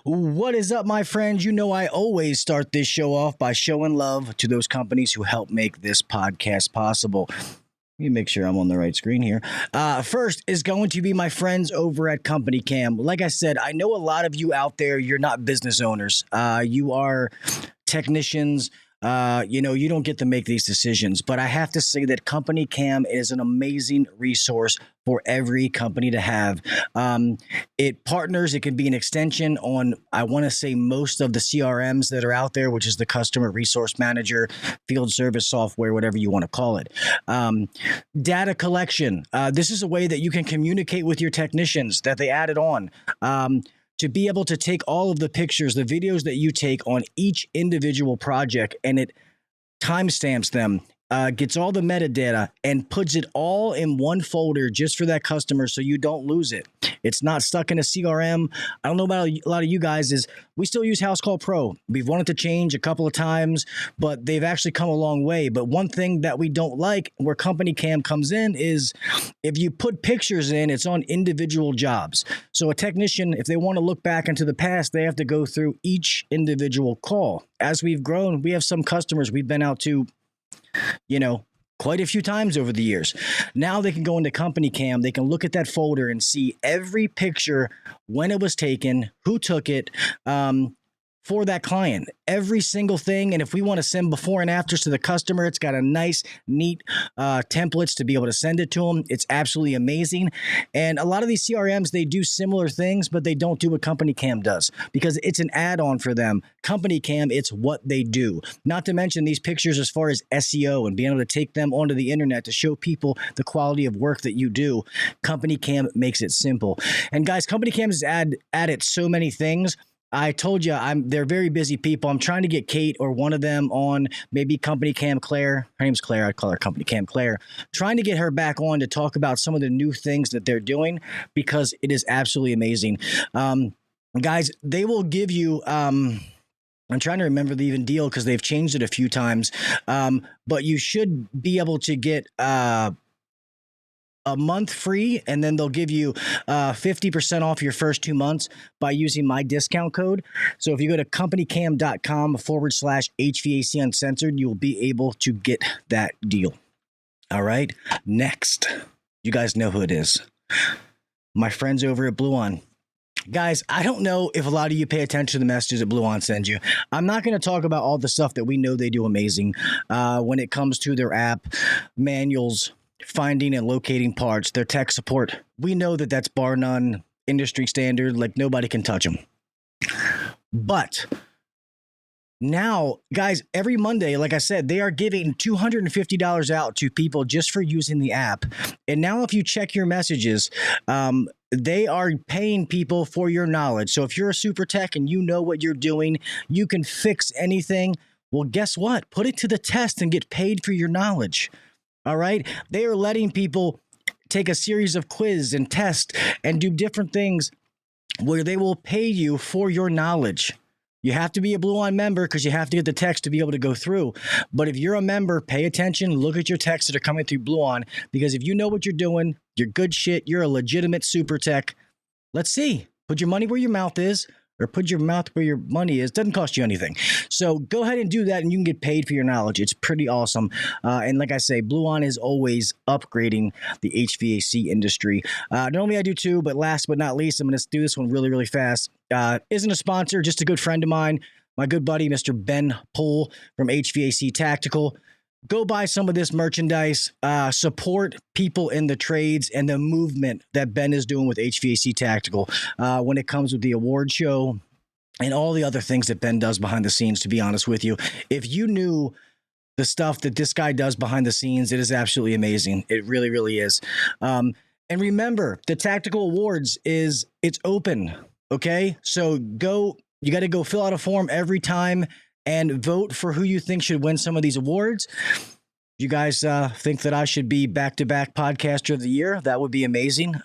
What is up, my friends? You know, I always start this show off by showing love to those companies who help make this podcast possible. Let me make sure I'm on the right screen here. First is going to be my friends over at CompanyCam. Like I said, I know a lot of you out there, you're not business owners. You are technicians. You don't get to make these decisions, but I have to say that CompanyCam is an amazing resource for every company to have. It partners, it can be an extension on, I want to say, most of the CRMs that are out there, which is the customer resource manager, field service software, whatever you want to call it. Data collection. This is a way that you can communicate with your technicians that they added on. To be able to take all of the pictures, the videos that you take on each individual project, and it timestamps them, gets all the metadata and puts it all in one folder just for that customer so you don't lose it. It's not stuck in a CRM. I don't know about a lot of you guys, is we still use House Call Pro. We've wanted to change a couple of times, but they've actually come a long way. But one thing that we don't like where CompanyCam comes in is if you put pictures in, it's on individual jobs. So a technician, if they want to look back into the past, they have to go through each individual call. As we've grown, we have some customers we've been out to, quite a few times over the years. Now they can go into CompanyCam, they can look at that folder and see every picture, when it was taken, who took it, for that client, every single thing. And if we want to send before and afters to the customer, it's got a nice, neat templates to be able to send it to them. It's absolutely amazing. And a lot of these CRMs, they do similar things, but they don't do what CompanyCam does because it's an add-on for them. CompanyCam, it's what they do. Not to mention these pictures as far as SEO and being able to take them onto the internet to show people the quality of work that you do. CompanyCam makes it simple. And guys, CompanyCam has added so many things. I told you, they're very busy people. I'm trying to get Kate or one of them on, maybe CompanyCam Claire. Her name's Claire. I call her CompanyCam Claire. Trying to get her back on to talk about some of the new things that they're doing because it is absolutely amazing. Guys, they will give you... I'm trying to remember the even deal because they've changed it a few times. But you should be able to get... a month free, and then they'll give you 50% off your first 2 months by using my discount code. So if you go to companycam.com/HVAC Uncensored, you will be able to get that deal. All right. Next, you guys know who it is. My friends over at Bluon. Guys, I don't know if a lot of you pay attention to the messages that Bluon sends you. I'm not going to talk about all the stuff that we know they do amazing when it comes to their app, manuals, finding and locating parts, their tech support. We know that that's bar none, industry standard, like nobody can touch them. But now, guys, every Monday, like I said, they are giving $250 out to people just for using the app. And now if you check your messages, they are paying people for your knowledge. So if you're a super tech and you know what you're doing, you can fix anything. Well, guess what? Put it to the test and get paid for your knowledge. All right. They are letting people take a series of quiz and test and do different things where they will pay you for your knowledge. You have to be a Bluon member because you have to get the text to be able to go through. But if you're a member, pay attention, look at your texts that are coming through Bluon, because if you know what you're doing, you're good shit, you're a legitimate super tech. Let's see. Put your money where your mouth is. Or put your mouth where your money is. Doesn't cost you anything. So go ahead and do that, and you can get paid for your knowledge. It's pretty awesome. And like I say, Bluon is always upgrading the HVAC industry. Normally I do too, but last but not least, I'm going to do this one really, really fast. Isn't a sponsor, just a good friend of mine, my good buddy, Mr. Ben Poole from HVAC Tactical. Go buy some of this merchandise, support people in the trades and the movement that Ben is doing with HVAC Tactical when it comes with the award show and all the other things that Ben does behind the scenes, to be honest with you. If you knew the stuff that this guy does behind the scenes, it is absolutely amazing. It really, really is. And remember, the Tactical Awards it's open, okay? So you got to go fill out a form every time and vote for who you think should win some of these awards. You guys think that I should be back-to-back podcaster of the year? That would be amazing,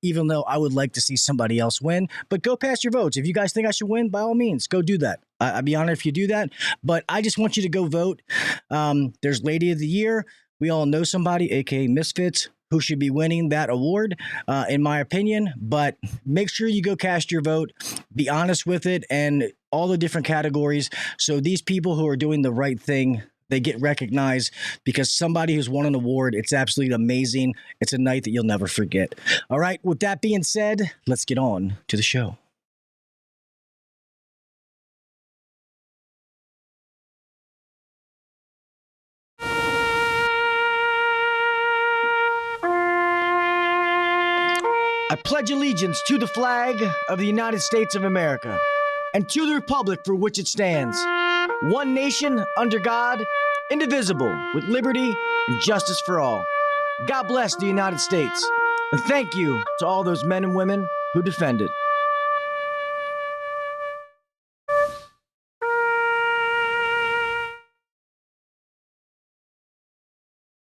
even though I would like to see somebody else win. But go cast your votes. If you guys think I should win, by all means, go do that. I'd be honored if you do that. But I just want you to go vote. There's Lady of the Year. We all know somebody, a.k.a. Misfits, who should be winning that award, in my opinion. But make sure you go cast your vote, be honest with it, and all the different categories. So these people who are doing the right thing, they get recognized because somebody who's won an award. It's absolutely amazing. It's a night that you'll never forget. All right. With that being said, let's get on to the show. I pledge allegiance to the flag of the United States of America and to the republic for which it stands, one nation under God, indivisible, with liberty and justice for all. God bless the United States, and thank you to all those men and women who defend it.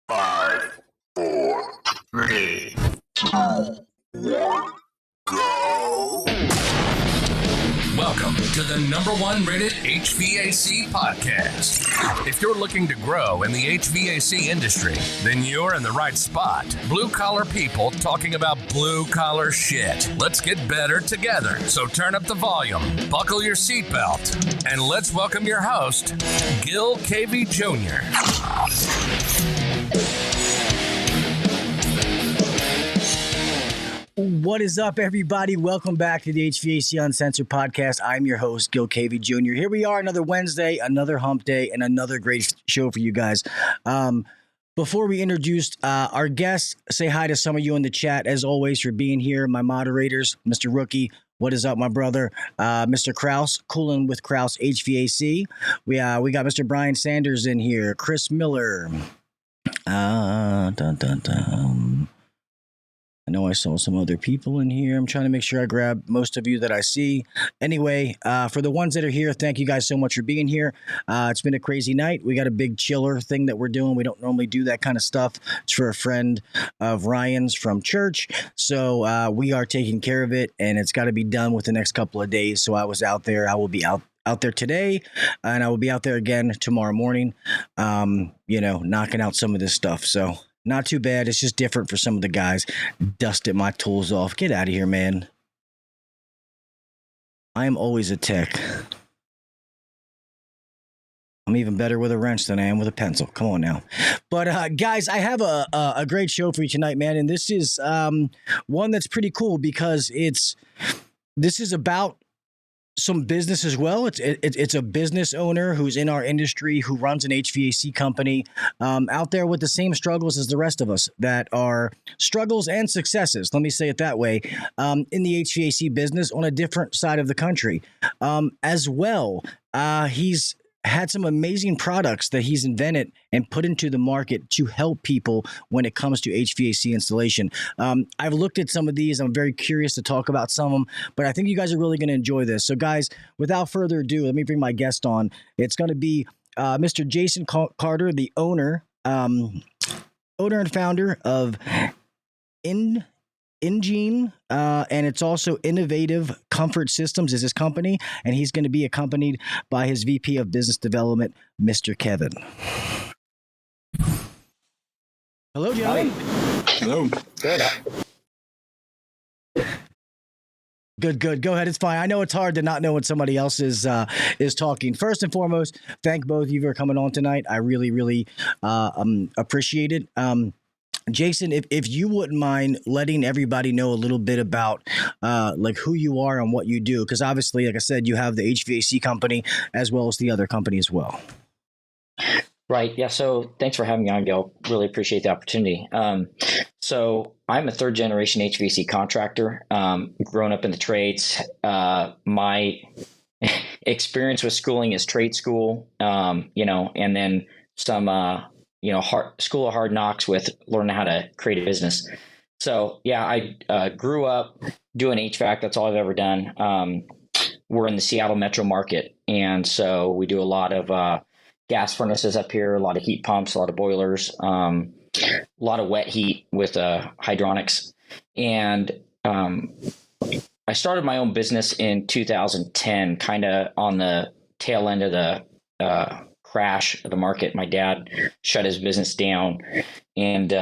Five, four, three, two, one, go. Welcome to the #1 rated HVAC podcast. If you're looking to grow in the HVAC industry, then you're in the right spot. Blue collar people talking about blue collar shit. Let's get better together. So turn up the volume, buckle your seatbelt, and let's welcome your host, Gil KV Jr. What is up, everybody? Welcome back to the HVAC Uncensored Podcast. I'm your host, Gil KV Jr. Here we are, another Wednesday, another hump day, and another great show for you guys. Before we introduce our guests, say hi to some of you in the chat, as always, for being here. My moderators, Mr. Rookie, what is up, my brother? Mr. Kraus, coolin' with Kraus HVAC. We got Mr. Brian Sanders in here. Chris Miller. I know I saw some other people in here. I'm trying to make sure I grab most of you that I see. Anyway, for the ones that are here, thank you guys so much for being here. It's been a crazy night. We got a big chiller thing that we're doing. We don't normally do that kind of stuff. It's for a friend of Ryan's from church. So we are taking care of it, and it's got to be done with the next couple of days. So I was out there. I will be out there today, and I will be out there again tomorrow morning, knocking out some of this stuff. So not too bad. It's just different for some of the guys. Dusted my tools off. Get out of here, man. I am always a tech. I'm even better with a wrench than I am with a pencil. Come on now. But guys, I have a great show for you tonight, man. And this is one that's pretty cool because this is about some business as well. It's a business owner who's in our industry, who runs an HVAC company, out there with the same struggles as the rest of us, that are struggles and successes. Let me say it that way. In the HVAC business on a different side of the country, as well. He's had some amazing products that he's invented and put into the market to help people when it comes to HVAC installation. I've looked at some of these. I'm very curious to talk about some of them, but I think you guys are really going to enjoy this. So guys, without further ado, let me bring my guest on. It's going to be Mr. Jason Carter, the owner and founder of Ingeni, and it's also Innovative Comfort Systems is his company, and he's going to be accompanied by his VP of Business Development, Mr. Kevin. Hello, Joey. Hello. Good. Go ahead. It's fine. I know it's hard to not know when somebody else is talking. First and foremost, thank both of you for coming on tonight. I really appreciate it. Jason, if you wouldn't mind letting everybody know a little bit about like who you are and what you do, because obviously, like I said, you have the HVAC company as well as the other company as well. Right. Yeah. So thanks for having me on, Gil. Really appreciate the opportunity. So I'm a third generation HVAC contractor, grown up in the trades. My experience with schooling is trade school, and then some school of hard knocks with learning how to create a business. So yeah, I grew up doing HVAC. That's all I've ever done. We're in the Seattle metro market, and so we do a lot of gas furnaces up here, a lot of heat pumps, a lot of boilers, a lot of wet heat with hydronics. And I started my own business in 2010, kind of on the tail end of the crash of the market. My dad shut his business down, and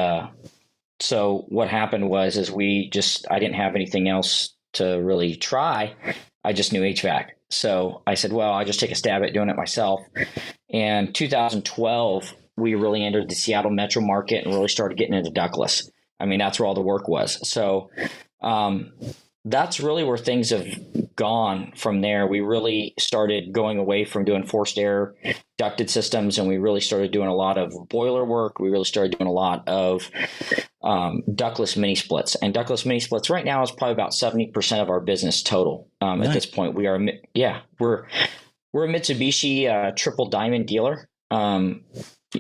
So what happened was, I didn't have anything else to really try. I just knew HVAC. So I said, well, I'll just take a stab at doing it myself. And 2012, we really entered the Seattle metro market and really started getting into ductless. I mean, that's where all the work was. So that's really where things have gone from there. We really started going away from doing forced air ducted systems, and we really started doing a lot of boiler work. We really started doing a lot of ductless mini splits. And ductless mini splits right now is probably about 70% of our business total. Nice. At this point, we're a Mitsubishi triple diamond dealer.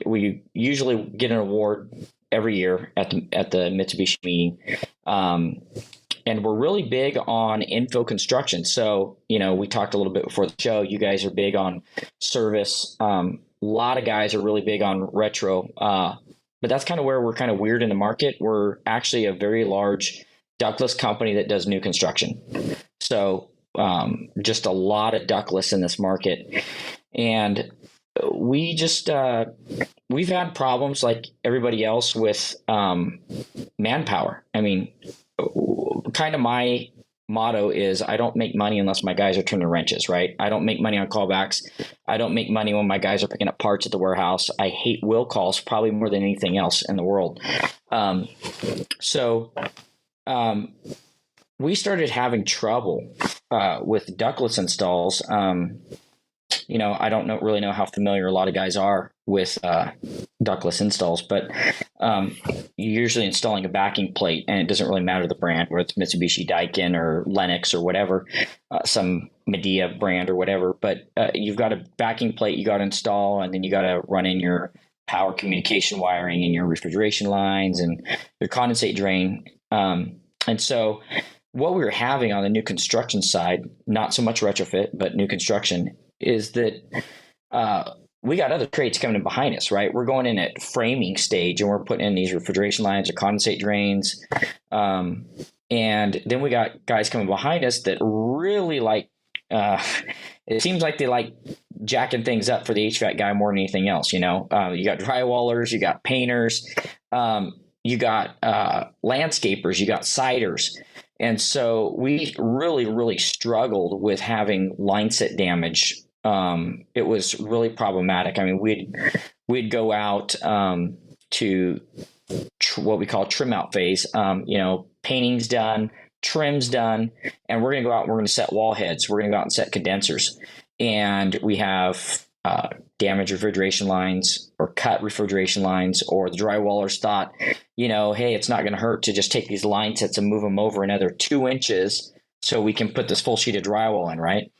We usually get an award every year at the Mitsubishi meeting. And we're really big on infill construction. So, we talked a little bit before the show. You guys are big on service. A lot of guys are really big on retro. But that's kind of where we're kind of weird in the market. We're actually a very large ductless company that does new construction. So just a lot of ductless in this market. And we just we've had problems like everybody else with manpower. I mean, kind of my motto is I don't make money unless my guys are turning wrenches, right? I don't make money on callbacks. I don't make money when my guys are picking up parts at the warehouse. I hate will calls probably more than anything else in the world. We started having trouble with ductless installs. I don't really know how familiar a lot of guys are with ductless installs, but you're usually installing a backing plate, and it doesn't really matter the brand, whether it's Mitsubishi, Daikin, or Lennox or whatever, some Medea brand or whatever. But you've got a backing plate you got to install, and then you got to run in your power communication wiring and your refrigeration lines and your condensate drain. And so what we were having on the new construction side, not so much retrofit, but new construction, is that we got other trades coming in behind us, right? We're going in at framing stage, and we're putting in these refrigeration lines or condensate drains. And then we got guys coming behind us that really it seems like they like jacking things up for the HVAC guy more than anything else. You got drywallers, you got painters, you got landscapers, you got siders. And so we really, really struggled with having line set damage. It was really problematic. I mean, we'd go out to what we call trim out phase. Painting's done, trim's done, and we're going to go out and we're going to set wall heads. We're going to go out and set condensers. And we have damaged refrigeration lines or cut refrigeration lines, or the drywallers thought, hey, it's not going to hurt to just take these line sets and move them over another 2 inches so we can put this full sheet of drywall in, right?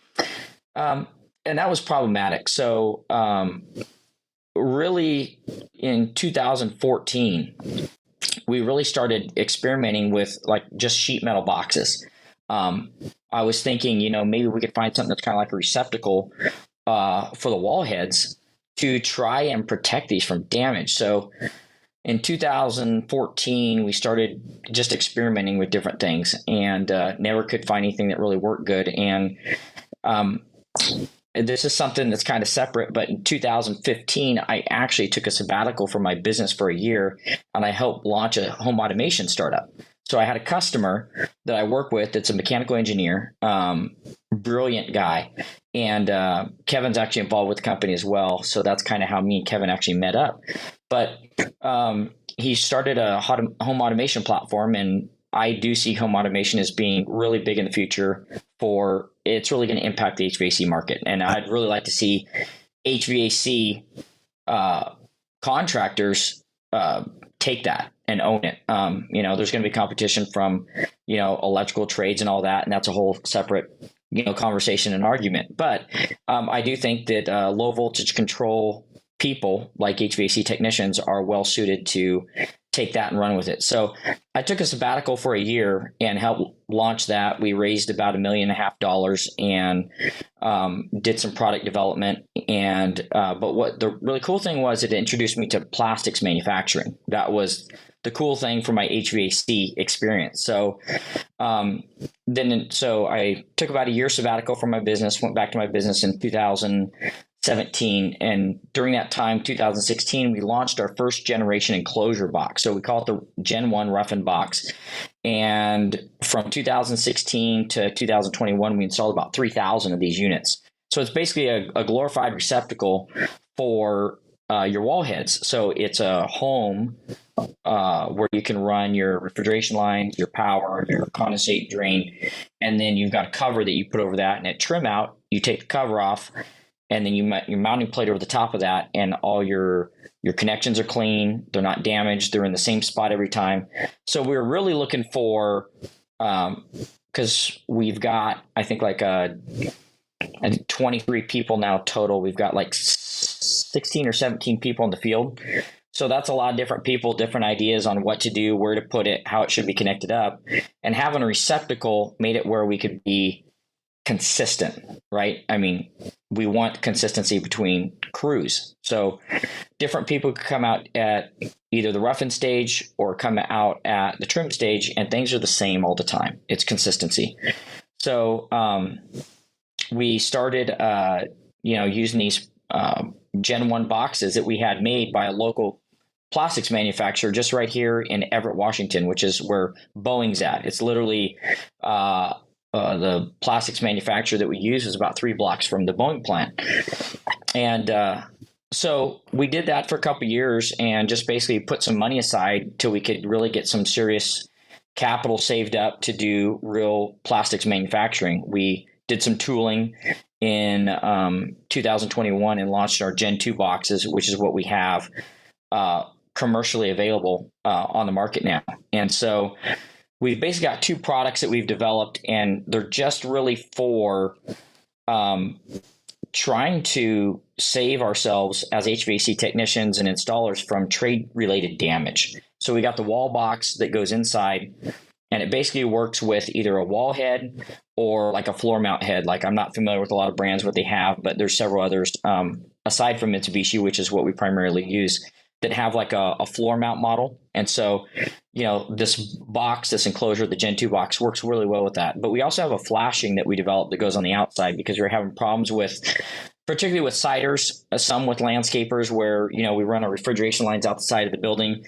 And that was problematic. So really in 2014, we really started experimenting with just sheet metal boxes. I was thinking, maybe we could find something that's kind of like a receptacle for the wall heads to try and protect these from damage. So in 2014, we started just experimenting with different things, and never could find anything that really worked good. And this is something that's kind of separate, but in 2015, I actually took a sabbatical from my business for a year, and I helped launch a home automation startup. So I had a customer that I work with that's a mechanical engineer, brilliant guy. And Kevin's actually involved with the company as well. So that's kind of how me and Kevin actually met up. But he started a home automation platform, and I do see home automation as being really big in the future. It's really going to impact the HVAC market. And I'd really like to see HVAC contractors take that and own it. There's going to be competition from, electrical trades and all that. And that's a whole separate, conversation and argument. But I do think that low voltage control people like HVAC technicians are well suited to take that and run with it. So I took a sabbatical for a year and helped launch that. We raised about $1.5 million and did some product development. And but what the really cool thing was, it introduced me to plastics manufacturing. That was the cool thing for my HVAC experience. So so I took about a year sabbatical from my business, went back to my business in 17. And during that time, 2016, we launched our first generation enclosure box. So we call it the Gen 1 roughened box. And from 2016 to 2021, we installed about 3,000 of these units. So it's basically a glorified receptacle for your wall heads. So it's a home where you can run your refrigeration lines, your power, your condensate drain, and then you've got a cover that you put over that. And at trim out, you take the cover off, and then your mounting plate over the top of that, and all your connections are clean. They're not damaged. They're in the same spot every time. So we're really looking for, because we've got, I think 23 people now total. We've got like 16 or 17 people in the field. So that's a lot of different people, different ideas on what to do, where to put it, how it should be connected up. And having a receptacle made it where we could be consistent, right? I mean, we want consistency between crews. So different people could come out at either the roughen stage or come out at the trim stage, and things are the same all the time. It's consistency. So we started, using these Gen 1 boxes that we had made by a local plastics manufacturer just right here in Everett, Washington, which is where Boeing's at. It's literally the plastics manufacturer that we use is about 3 blocks from the Boeing plant. And so we did that for a couple of years and just basically put some money aside till we could really get some serious capital saved up to do real plastics manufacturing. We did some tooling in 2021 and launched our Gen 2 boxes, which is what we have commercially available on the market now. And so we've basically got 2 products that we've developed, and they're just really for trying to save ourselves as HVAC technicians and installers from trade-related damage. So we got the wall box that goes inside, and it basically works with either a wall head or like a floor mount head. Like, I'm not familiar with a lot of brands, what they have, but there's several others aside from Mitsubishi, which is what we primarily use, that have like a floor mount model. And so, this box, this enclosure, the Gen 2 box, works really well with that. But we also have a flashing that we developed that goes on the outside because we're having problems with, particularly with siders, some with landscapers where, we run our refrigeration lines out the side of the building.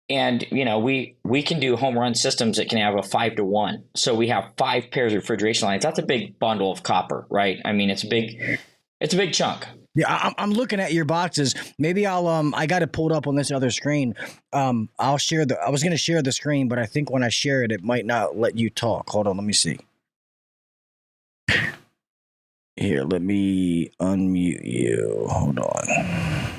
And, we can do home run systems that can have a 5-to-1. So we have 5 pairs of refrigeration lines. That's a big bundle of copper, right? I mean, it's a big chunk. Yeah, I'm looking at your boxes. Maybe I got it pulled up on this other screen. I'll share I was going to share the screen, but I think when I share it, it might not let you talk. Hold on, let me see. Here, let me unmute you. Hold on.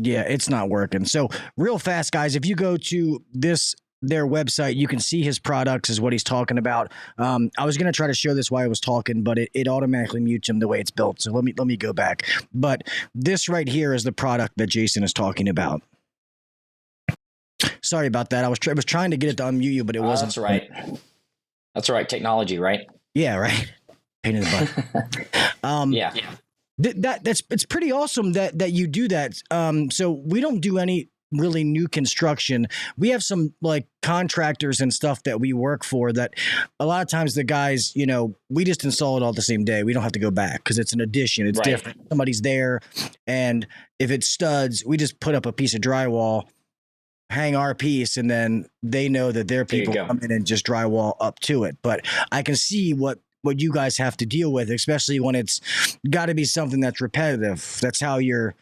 Yeah, it's not working. So real fast, guys, if you go to their website, you can see his products is what he's talking about. I was going to try to show this while I was talking, but it automatically mutes him the way it's built. So let me go back. But this right here is the product that Jason is talking about. Sorry about that. I was trying to get it to unmute you, but it wasn't. That's right. That's right. Technology, right? Yeah, right. Pain in the butt. Yeah. It's pretty awesome that you do that. So we don't do any really new construction. We have some like contractors and stuff that we work for that a lot of times the guys, we just install it all the same day. We don't have to go back because it's an addition. It's different. Somebody's there. And if it's studs, we just put up a piece of drywall, hang our piece, and then they know that their people come in and just drywall up to it. But I can see what you guys have to deal with, especially when it's got to be something that's repetitive. That's how you're,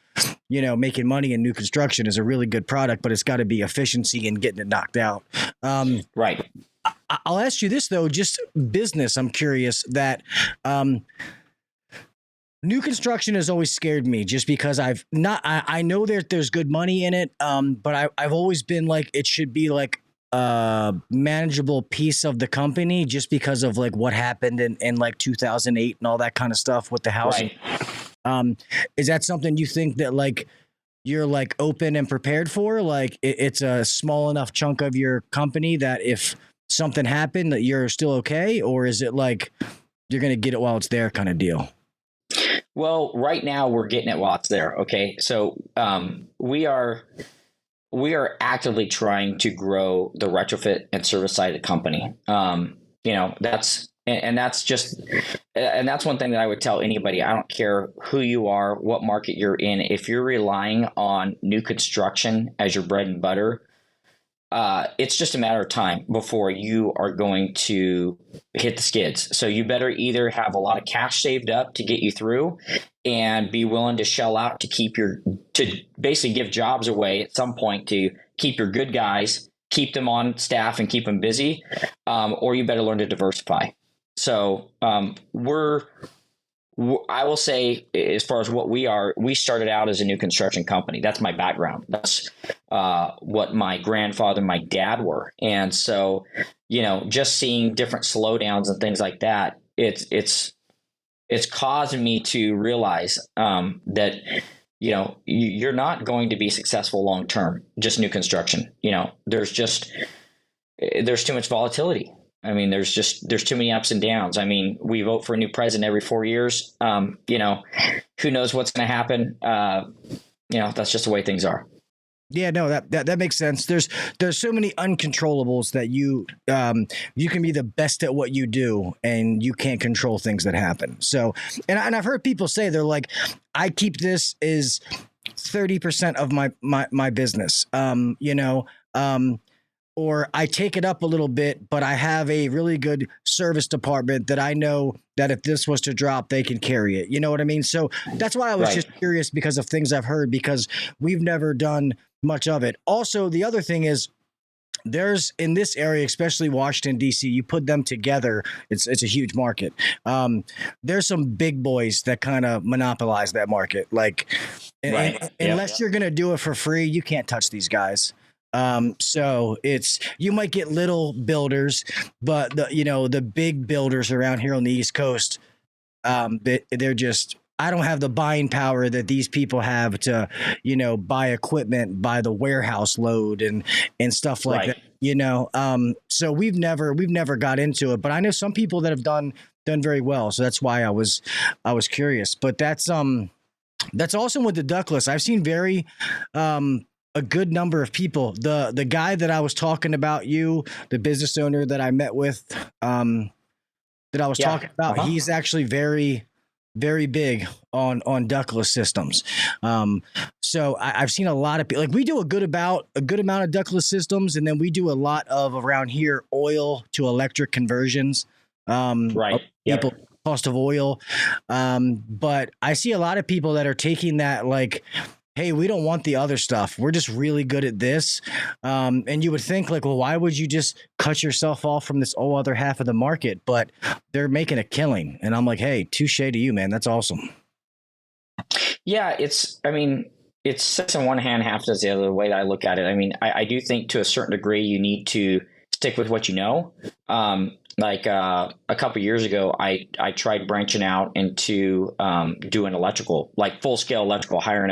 making money in new construction is a really good product, but it's got to be efficiency and getting it knocked out. Right. I'll ask you this though, just business. I'm curious that, new construction has always scared me just because I know there's good money in it. But I've always been like, it should be like a manageable piece of the company just because of like what happened in like 2008 and all that kind of stuff with the housing. Right. Is that something you think that like you're like open and prepared for? Like it's a small enough chunk of your company that if something happened that you're still okay? Or is it like you're going to get it while it's there kind of deal? Well, right now we're getting it while it's there. Okay. So we are we are actively trying to grow the retrofit and service side of the company. That's one thing that I would tell anybody. I don't care who you are, what market you're in. If you're relying on new construction as your bread and butter, it's just a matter of time before you are going to hit the skids. So you better either have a lot of cash saved up to get you through and be willing to shell out to basically give jobs away at some point to keep your good guys, keep them on staff and keep them busy, or you better learn to diversify. So I will say, as far as what we are, we started out as a new construction company. That's my background. That's what my grandfather and my dad were. And so, just seeing different slowdowns and things like that, it's caused me to realize that, you're not going to be successful long term, just new construction. There's too much volatility. I mean, there's too many ups and downs. I mean, we vote for a new president every 4 years. Who knows what's going to happen? That's just the way things are. Yeah, no, that makes sense. There's so many uncontrollables that you can be the best at what you do and you can't control things that happen. So, and I've heard people say, they're like, I keep this as 30% of my business, or I take it up a little bit, but I have a really good service department that I know that if this was to drop, they can carry it. You know what I mean? So that's why I was just curious, because of things I've heard, because we've never done much of it. Also, the other thing is, there's in this area, especially Washington, D.C., you put them together, it's a huge market. There's some big boys that kind of monopolize that market. Like, unless you're going to do it for free, you can't touch these guys. So you might get little builders, but the big builders around here on the East Coast, they're just, I don't have the buying power that these people have to, buy equipment by the warehouse load and stuff like that, so we've never got into it, but I know some people that have done very well. So that's why I was curious, but that's also with the ductless. I've seen a good number of people. The guy that I was talking about, the business owner that I met with, talking about, he's actually very, very big on ductless systems. So I've seen a lot of people, like, we do a good amount of ductless systems, and then we do a lot of, around here, oil to electric conversions. People, cost of oil. But I see a lot of people that are taking that, like, hey, we don't want the other stuff. We're just really good at this. And you would think, like, well, why would you just cut yourself off from this whole other half of the market? But they're making a killing. And I'm like, hey, touche to you, man. That's awesome. Yeah, it's six in one hand, half does the other, the way that I look at it. I mean, I do think to a certain degree you need to stick with what you know. A couple years ago, I tried branching out into doing electrical, like full scale electrical, hiring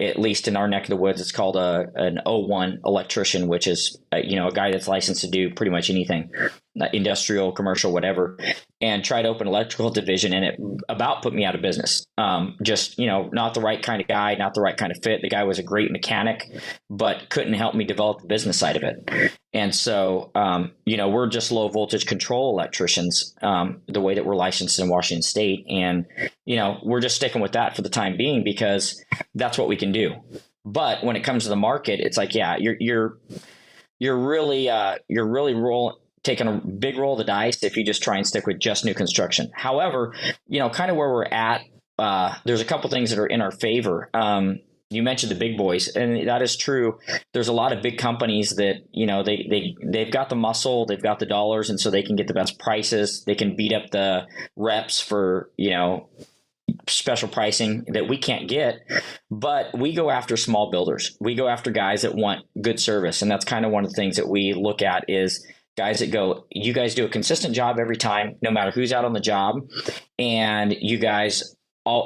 at least in our neck of the woods, it's called an O1 electrician, which is a guy that's licensed to do pretty much anything, industrial, commercial, whatever, and tried to open electrical division, and it about put me out of business. Just not the right kind of guy, not the right kind of fit. The guy was a great mechanic, but couldn't help me develop the business side of it. And so, we're just low voltage control electricians, the way that we're licensed in Washington State. And, we're just sticking with that for the time being, because that's what we can do. But when it comes to the market, it's like, yeah, you're really taking a big roll of the dice if you just try and stick with just new construction. However, kind of where we're at, there's a couple things that are in our favor. You mentioned the big boys, and that is true. There's a lot of big companies that, they've got the muscle, they've got the dollars, and so they can get the best prices. They can beat up the reps for, special pricing that we can't get. But we go after small builders. We go after guys that want good service. And that's kind of one of the things that we look at is guys that go, you guys do a consistent job every time, no matter who's out on the job. And you guys,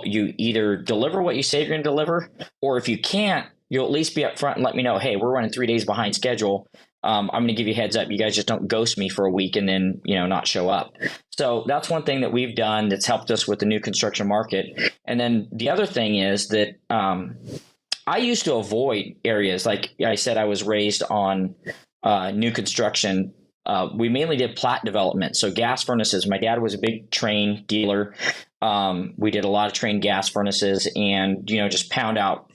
you either deliver what you say you're going to deliver, or if you can't, you'll at least be up front and let me know, hey, we're running 3 days behind schedule. I'm going to give you a heads up. You guys just don't ghost me for a week and then, not show up. So that's one thing that we've done that's helped us with the new construction market. And then the other thing is that I used to avoid areas. Like I said, I was raised on new construction. We mainly did plat development. So gas furnaces. My dad was a big Trane dealer. We did a lot of Trane gas furnaces and, just pound out.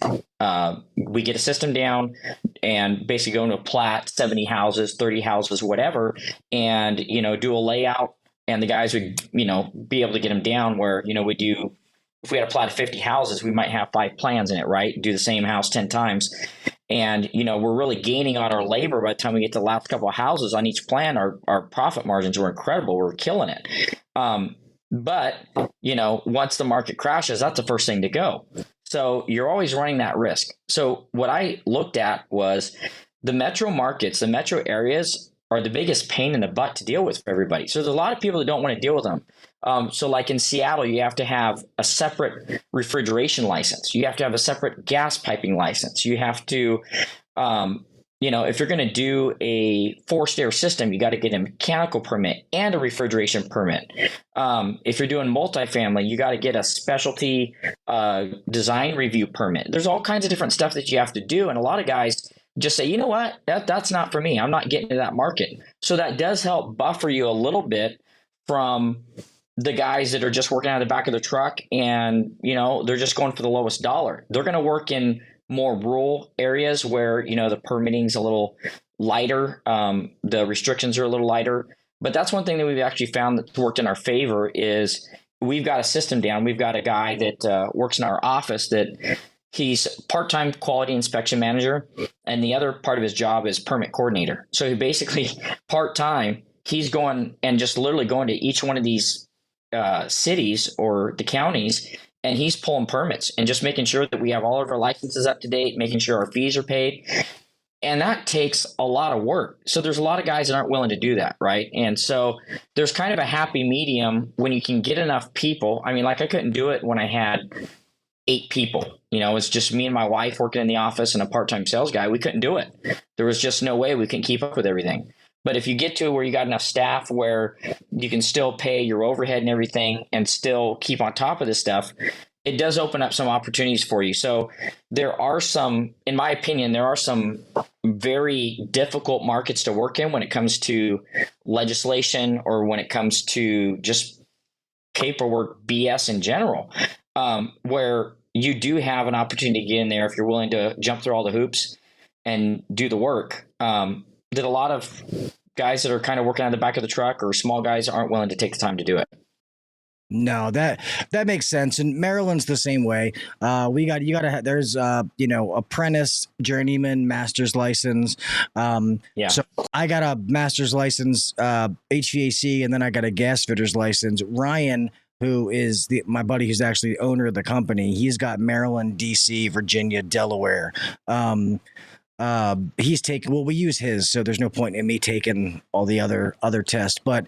We get a system down and basically go into a plat, 70 houses, 30 houses, whatever, and, do a layout. And the guys would, be able to get them down where, if we had a plat of 50 houses, we might have 5 plans in it, right? Do the same house 10 times. And, we're really gaining on our labor by the time we get to the last couple of houses on each plan. Our profit margins were incredible. We're killing it. But, once the market crashes, that's the first thing to go. So you're always running that risk. So what I looked at was the metro markets, the metro areas are the biggest pain in the butt to deal with for everybody. So there's a lot of people that don't want to deal with them. So like in Seattle, you have to have a separate refrigeration license. You have to have a separate gas piping license. You have to, if you're going to do a forced air system, you got to get a mechanical permit and a refrigeration permit. If you're doing multifamily, you got to get a specialty design review permit. There's all kinds of different stuff that you have to do. And a lot of guys just say, you know what, that's not for me. I'm not getting to that market. So that does help buffer you a little bit from the guys that are just working out of the back of the truck and, they're just going for the lowest dollar. They're going to work in more rural areas where, the permitting's a little lighter. The restrictions are a little lighter. But that's one thing that we've actually found that's worked in our favor is we've got a system down. We've got a guy that works in our office that he's part-time quality inspection manager. And the other part of his job is permit coordinator. So he basically part-time, he's going and just literally going to each one of these cities or the counties, and he's pulling permits and just making sure that we have all of our licenses up to date, making sure our fees are paid. And that takes a lot of work. So there's a lot of guys that aren't willing to do that, right? And so there's kind of a happy medium when you can get enough people. I mean, like I couldn't do it when I had 8 people. It's just me and my wife working in the office and a part-time sales guy. We couldn't do it. There was just no way we can keep up with everything. But if you get to where you got enough staff where you can still pay your overhead and everything and still keep on top of this stuff, it does open up some opportunities for you. So there are some, in my opinion, there are some very difficult markets to work in when it comes to legislation or when it comes to just paperwork BS in general, where you do have an opportunity to get in there if you're willing to jump through all the hoops and do the work. That a lot of guys that are kind of working on the back of the truck or small guys aren't willing to take the time to do it. No, that makes sense. And Maryland's the same way. There's apprentice, journeyman, master's license. So I got a master's license, HVAC, and then I got a gas fitter's license. Ryan, who is my buddy who's actually the owner of the company, he's got Maryland, DC, Virginia, Delaware. He's taken, we use his, so there's no point in me taking all the other tests, but,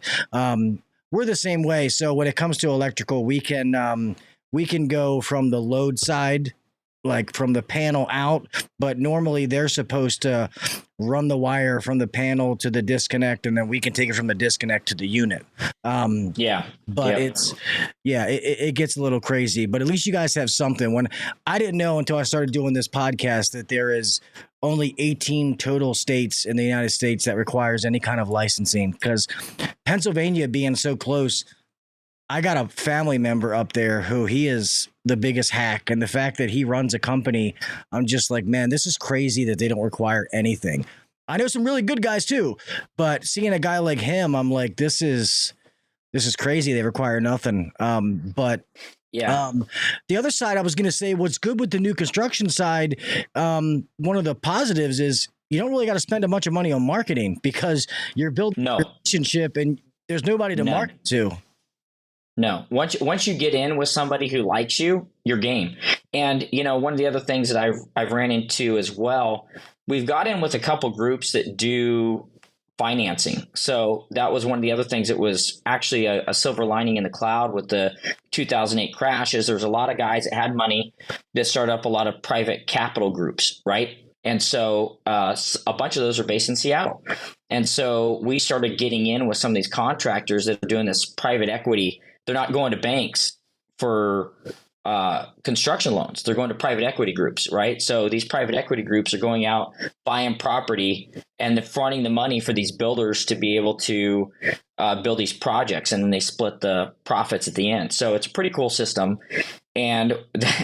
we're the same way. So when it comes to electrical, we can go from the load side, like from the panel out, but normally they're supposed to run the wire from the panel to the disconnect, and then we can take it from the disconnect to the unit. It gets a little crazy, but at least you guys have something. When I didn't know until I started doing this podcast that there is only 18 total states in the United States that requires any kind of licensing, because Pennsylvania being so close, I got a family member up there who he is the biggest hack. And the fact that he runs a company, I'm just like, man, this is crazy that they don't require anything. I know some really good guys too, but seeing a guy like him, I'm like, this is crazy. They require nothing. The other side, I was going to say, what's good with the new construction side, one of the positives is you don't really got to spend a bunch of money on marketing because you're building a relationship and there's nobody to market to. No, once you get in with somebody who likes you, you're game. And, one of the other things that I've ran into as well, we've got in with a couple groups that do financing. So that was one of the other things that was actually a silver lining in the cloud with the 2008 crash is there's a lot of guys that had money that started up a lot of private capital groups, right? And so a bunch of those are based in Seattle. And so we started getting in with some of these contractors that are doing this private equity. They're not going to banks for construction loans. They're going to private equity groups, right? So these private equity groups are going out, buying property, and they're fronting the money for these builders to be able to build these projects, and then they split the profits at the end. So it's a pretty cool system. And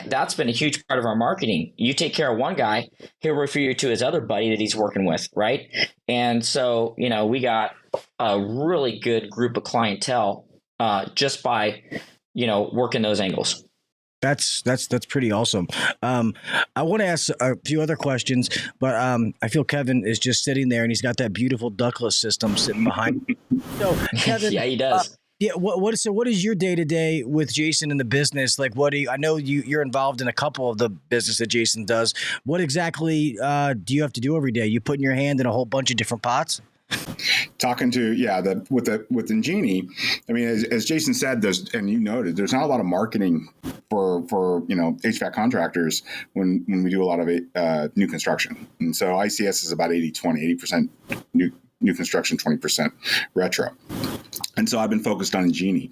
that's been a huge part of our marketing. You take care of one guy, he'll refer you to his other buddy that he's working with, right? And so, we got a really good group of clientele just by, working those angles. That's pretty awesome. I want to ask a few other questions, but I feel Kevin is just sitting there and he's got that beautiful ductless system sitting behind him. So Kevin, yeah, he does. What is your day to day with Jason in the business? Like, I know you're involved in a couple of the business that Jason does. What exactly do you have to do every day? You putting your hand in a whole bunch of different pots? Talking to with Ingeni, I mean, as Jason said, and you noted, there's not a lot of marketing for HVAC contractors when we do a lot of new construction, and so ICS is about 80% new construction, 20% retro. And so I've been focused on Ingeni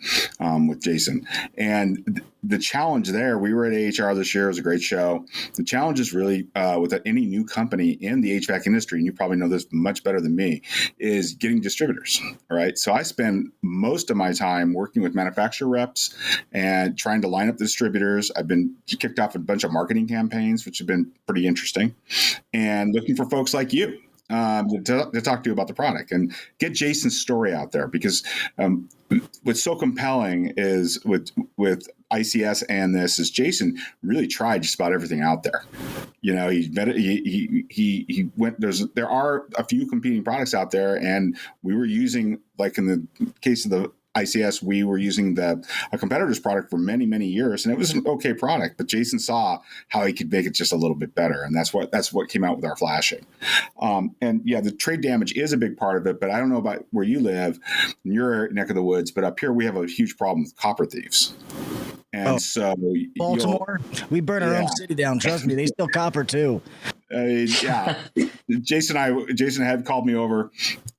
with Jason. And the challenge there, we were at AHR this year. It was a great show. The challenge is really with any new company in the HVAC industry, and you probably know this much better than me, is getting distributors, right? So I spend most of my time working with manufacturer reps and trying to line up the distributors. I've been kicked off a bunch of marketing campaigns, which have been pretty interesting, and looking for folks like you. To talk to you about the product and get Jason's story out there, because what's so compelling is with ICS and this is Jason really tried just about everything out there. He went. There are a few competing products out there, and we were using, like in the case of the ICS, we were using a competitor's product for many, many years, and it was an okay product. But Jason saw how he could make it just a little bit better, and that's what came out with our flashing. And yeah, the trade damage is a big part of it. But I don't know about where you live, in your neck of the woods, but up here we have a huge problem with copper thieves. And so Baltimore, we burn our own city down. Trust me, they steal copper too. Jason had called me over,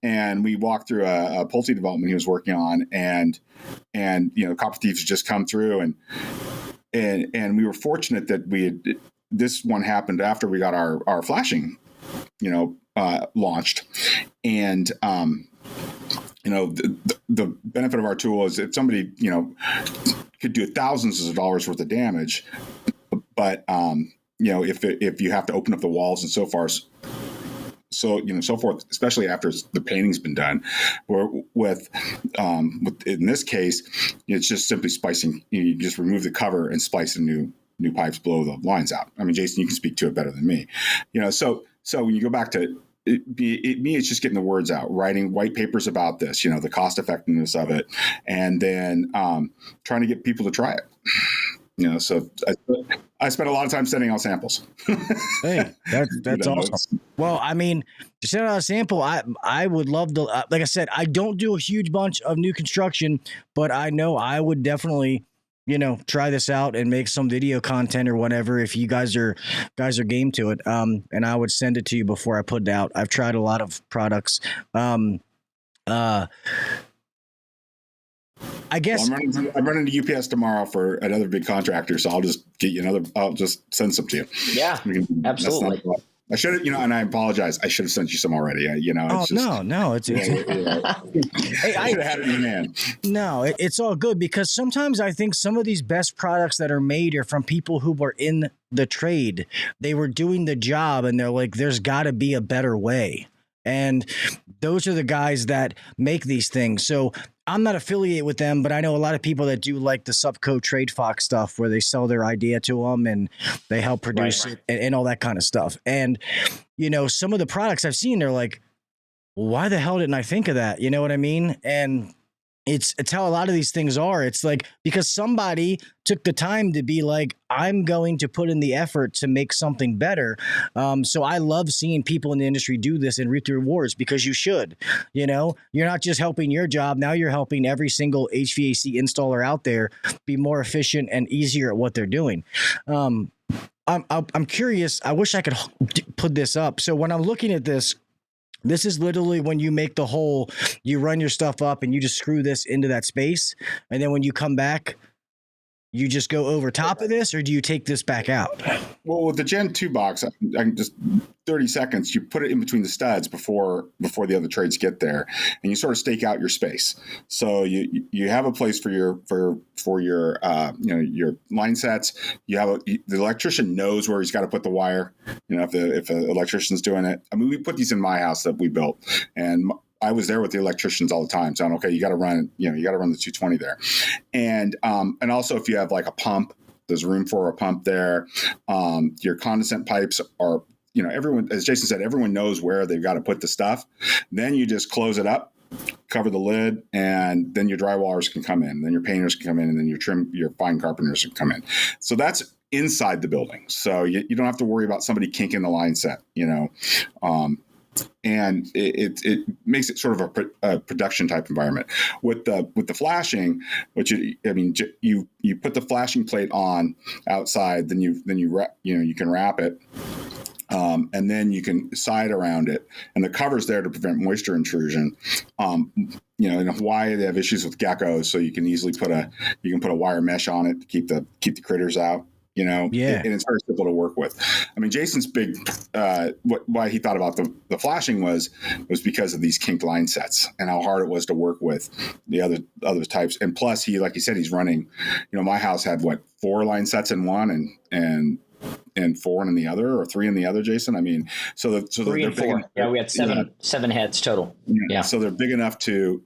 and we walked through a Pulte development he was working on, and copper thieves had just come through, and we were fortunate that this one happened after we got our flashing, launched, and the benefit of our tool is if somebody could do thousands of dollars worth of damage, but if you have to open up the walls and so forth, especially after the painting's been done, with in this case, it's just simply splicing. You just remove the cover and splice the new pipes, blow the lines out. I mean, Jason, you can speak to it better than me. So when you go back to it's just getting the words out, writing white papers about this, the cost effectiveness of it, and then trying to get people to try it. So I spent a lot of time sending out samples. Hey, that's awesome. Well, I mean, to send out a sample, I would love to. Like I said, I don't do a huge bunch of new construction, but I know I would definitely, try this out and make some video content or whatever if you guys are game to it. And I would send it to you before I put it out. I've tried a lot of products. I guess I'm running to UPS tomorrow for another big contractor, so I'll just get you I'll just send some to you. Yeah, absolutely. I should have, and I apologize. I should have sent you some already. It's no. It's hey, I should have had it in hand. No, it's all good, because sometimes I think some of these best products that are made are from people who were in the trade. They were doing the job, and they're like, "There's got to be a better way." And those are the guys that make these things. So I'm not affiliated with them, but I know a lot of people that do like the Subco Trade Fox stuff, where they sell their idea to them and they help produce it and all that kind of stuff. And, some of the products I've seen, they're like, why the hell didn't I think of that? You know what I mean? And it's how a lot of these things are. It's like, because somebody took the time to be like, I'm going to put in the effort to make something better. So I love seeing people in the industry do this and reap the rewards, because you should. You're not just helping your job. Now you're helping every single HVAC installer out there be more efficient and easier at what they're doing. I'm curious. I wish I could put this up. So when I'm looking at this is literally when you make the hole, you run your stuff up and you just screw this into that space. And then when you come back, you just go over top of this, or do you take this back out? Well, with the Gen 2 box, I can just 30 seconds, you put it in between the studs before the other trades get there, and you sort of stake out your space. So you have a place for your your line sets. The electrician knows where he's got to put the wire. If the electrician's doing it. I mean, we put these in my house that we built, and I was there with the electricians all the time. So okay, you got to run the 220 there, and also if you have like a pump, there's room for a pump there. Your condensate pipes are, everyone, as Jason said, everyone knows where they've got to put the stuff. Then you just close it up, cover the lid, and then your drywallers can come in, then your painters can come in, and then your fine carpenters can come in. So that's inside the building. So you don't have to worry about somebody kinking the line set, and it makes it sort of a production type environment. With the flashing, you put the flashing plate on outside, then you can wrap it, and then you can side around it, and the cover's there to prevent moisture intrusion. In Hawaii they have issues with geckos, so you can easily put a wire mesh on it to keep the critters out. And it's very simple to work with. I mean, Jason's big, why he thought about the flashing was because of these kinked line sets and how hard it was to work with the other types. And plus, like you said, he's running, my house had 4 line sets in one and 4 in the other, or 3 in the other, Jason. I mean, so 3 and 4. We had seven heads total. Yeah. So they're big enough to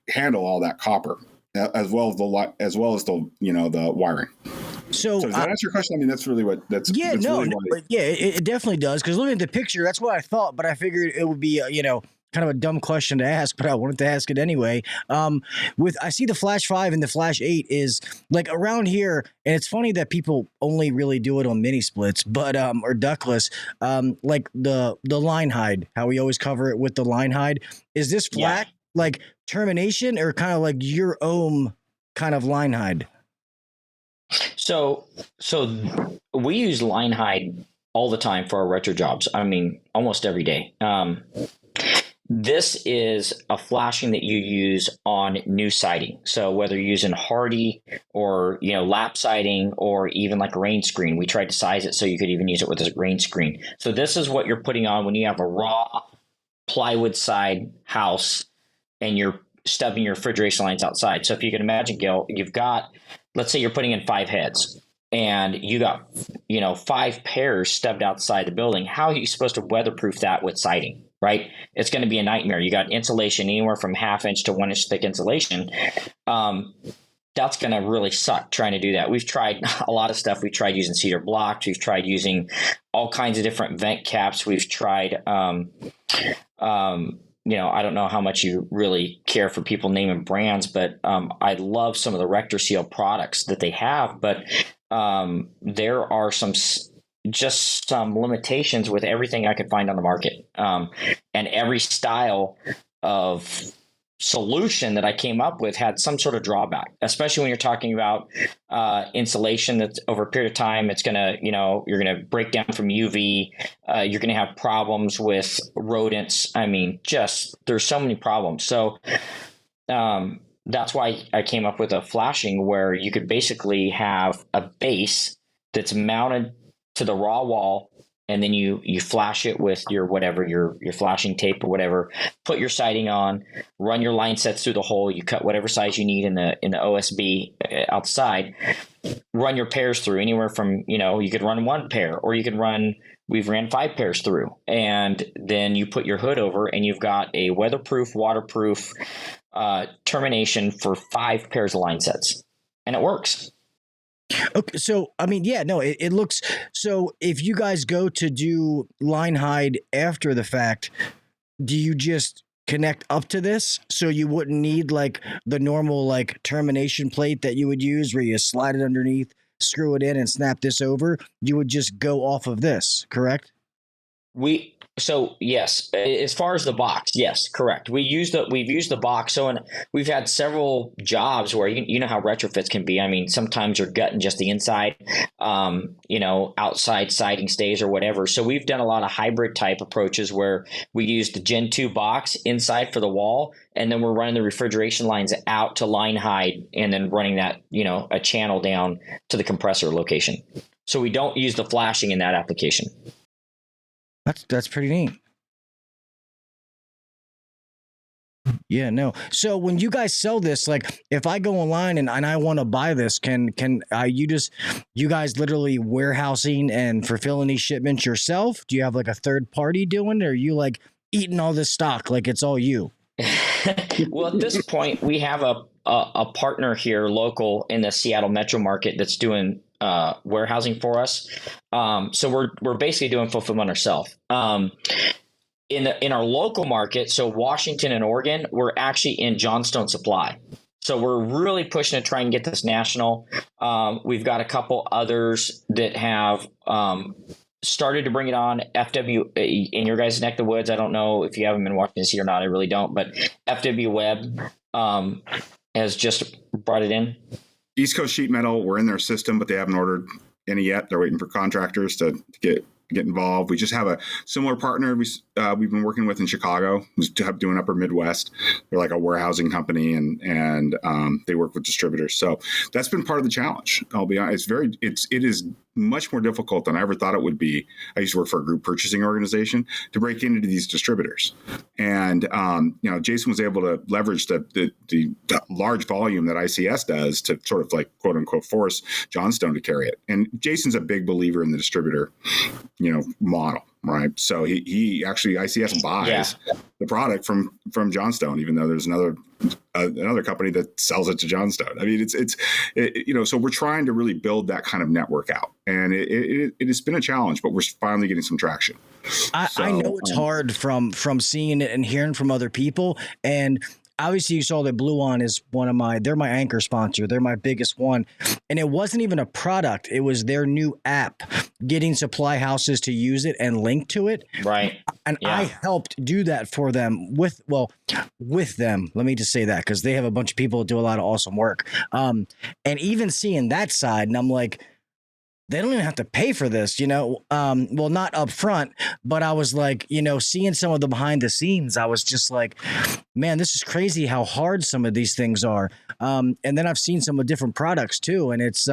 handle all that copper, as well as the wiring. So does that answer your question? I mean, that's really what that's. Yeah, that's no, really it definitely does. Because looking at the picture, that's what I thought, but I figured it would be, kind of a dumb question to ask, but I wanted to ask it anyway. I see the Flash 5 and the Flash 8 is like around here, and it's funny that people only really do it on mini splits, but or ductless, like the line hide, how we always cover it with the line hide. Is this flat like termination, or kind of like your own kind of line hide? So we use line hide all the time for our retro jobs. I mean, almost every day. This is a flashing that you use on new siding. So whether you're using hardy or, lap siding, or even like a rain screen, we tried to size it so you could even use it with a rain screen. So this is what you're putting on when you have a raw plywood side house and you're stubbing your refrigeration lines outside. So if you can imagine, Gil, you've got, let's say you're putting in 5 heads and you got, 5 pairs stubbed outside the building. How are you supposed to weatherproof that with siding, right? It's going to be a nightmare. You got insulation anywhere from 1/2 inch to 1 inch thick insulation. That's going to really suck trying to do that. We've tried a lot of stuff. We tried using cedar blocks. We've tried using all kinds of different vent caps. We've tried, I don't know how much you really care for people naming brands, but I love some of the Rector Seal products that they have. But there are some limitations with everything I could find on the market, and every style of solution that I came up with had some sort of drawback, especially when you're talking about insulation that's over a period of time. It's gonna, you're gonna break down from UV. You're gonna have problems with rodents. I mean, there's so many problems. So that's why I came up with a flashing where you could basically have a base that's mounted to the raw wall, and then you flash it with your flashing tape or whatever, put your siding on, run your line sets through the hole, you cut whatever size you need in the OSB outside, run your pairs through anywhere from, you could run 1 pair, or we've ran 5 pairs through, and then you put your hood over and you've got a weatherproof, waterproof termination for 5 pairs of line sets, and it works. Okay, so I mean, it looks. So if you guys go to do line hide after the fact, do you just connect up to this, so you wouldn't need like the normal like termination plate that you would use, where you slide it underneath, screw it in, and snap this over? You would just go off of this, correct? So yes, as far as the box, yes, correct. We've used the box. So, and we've had several jobs where you know how retrofits can be. I mean, sometimes you're gutting just the inside, outside siding stays or whatever. So we've done a lot of hybrid type approaches where we use the Gen 2 box inside for the wall, and then we're running the refrigeration lines out to line hide, and then running that, a channel down to the compressor location. So we don't use the flashing in that application. That's pretty neat. Yeah, no. So when you guys sell this, like if I go online and I want to buy this, can you guys literally warehousing and fulfilling these shipments yourself? Do you have like a third party doing it, or are you like eating all this stock like it's all you? Well, at this point, we have a partner here local in the Seattle metro market that's doing warehousing for us. So we're basically doing fulfillment ourselves. In our local market, so Washington and Oregon, we're actually in Johnstone Supply. So we're really pushing to try and get this national. We've got a couple others that have started to bring it on. FW in your guys' neck of the woods. I don't know if you haven't been watching this or not. I really don't. But FW Web has just brought it in. East Coast Sheet Metal, we're in their system, but they haven't ordered any yet. They're waiting for contractors to get involved. We just have a similar partner we've been working with in Chicago, who's doing Upper Midwest. They're like a warehousing company, and they work with distributors. So that's been part of the challenge. I'll be honest. It is much more difficult than I ever thought it would be. I used to work for a group purchasing organization to break into these distributors. And, Jason was able to leverage the large volume that ICS does to sort of like, quote unquote, force Johnstone to carry it. And Jason's a big believer in the distributor, model, right? So he actually, ICS buys the product from Johnstone, even though there's another company that sells it to Johnstone. I mean, so we're trying to really build that kind of network out, and it has been a challenge, but we're finally getting some traction. I know it's hard from seeing it and hearing from other people. And obviously you saw that Bluon is they're my anchor sponsor. They're my biggest one. And it wasn't even a product. It was their new app, getting supply houses to use it and link to it. Right. And I helped do that for them with them. Let me just say that, because they have a bunch of people that do a lot of awesome work. And even seeing that side, and I'm like, they don't even have to pay for this, well, not up front, but I was like, seeing some of the behind the scenes, I was just like, man, this is crazy how hard some of these things are. And then I've seen some of different products too. And it's,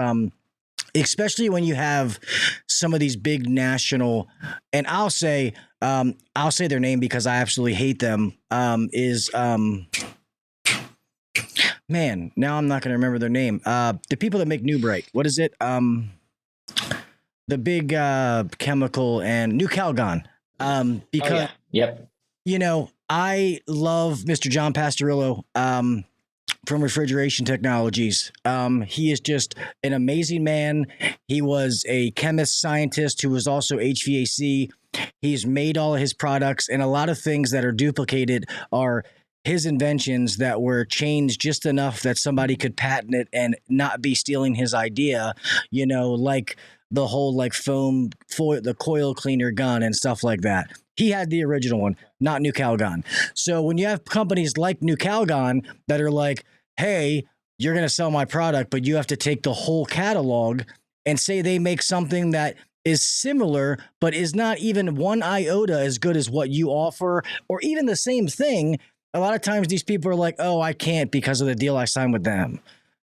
especially when you have some of these big national, and I'll say their name because I absolutely hate them, man, now I'm not going to remember their name. The people that make New Bright, what is it? The big chemical and New Calgon. Because, I love Mr. John Pastorillo from Refrigeration Technologies. He is just an amazing man. He was a chemist scientist who was also HVAC. He's made all of his products, and a lot of things that are duplicated are his inventions that were changed just enough that somebody could patent it and not be stealing his idea, like the whole like foam foil, the coil cleaner gun and stuff like that. He had the original one, not New Calgon. So when you have companies like New Calgon that are like, hey, you're going to sell my product, but you have to take the whole catalog and say they make something that is similar, but is not even one iota as good as what you offer, or even the same thing. A lot of times these people are like, oh, I can't because of the deal I signed with them,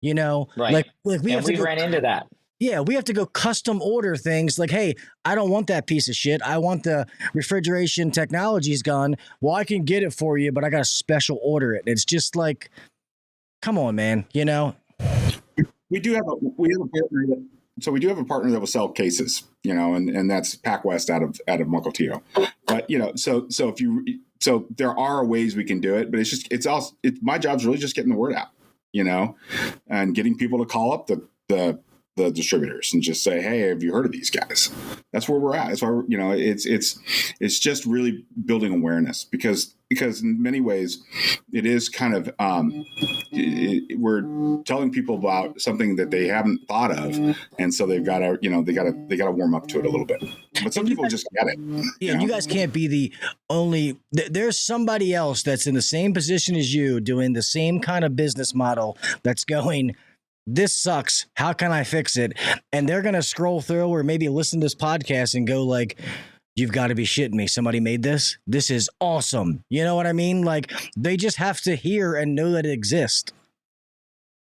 right. Like we ran into that. Yeah, we have to go custom order things like, hey, I don't want that piece of shit. I want the Refrigeration Technologies gun. Well, I can get it for you, but I got to special order it. It's just like, come on, man. We do have a partner that will sell cases, and that's PacWest out of Mukilteo. But so there are ways we can do it, but my job's really just getting the word out, and getting people to call up the the distributors and just say, hey, have you heard of these guys? That's where we're at. That's why, it's just really building awareness because in many ways it is kind of, we're telling people about something that they haven't thought of. And so they've got to, they got to warm up to it a little bit, but some people just get it. Yeah. And you guys can't be the only, there's somebody else that's in the same position as you doing the same kind of business model that's going, this sucks. How can I fix it? And they're going to scroll through or maybe listen to this podcast and go like, you've got to be shitting me. Somebody made this. This is awesome. You know what I mean? Like they just have to hear and know that it exists.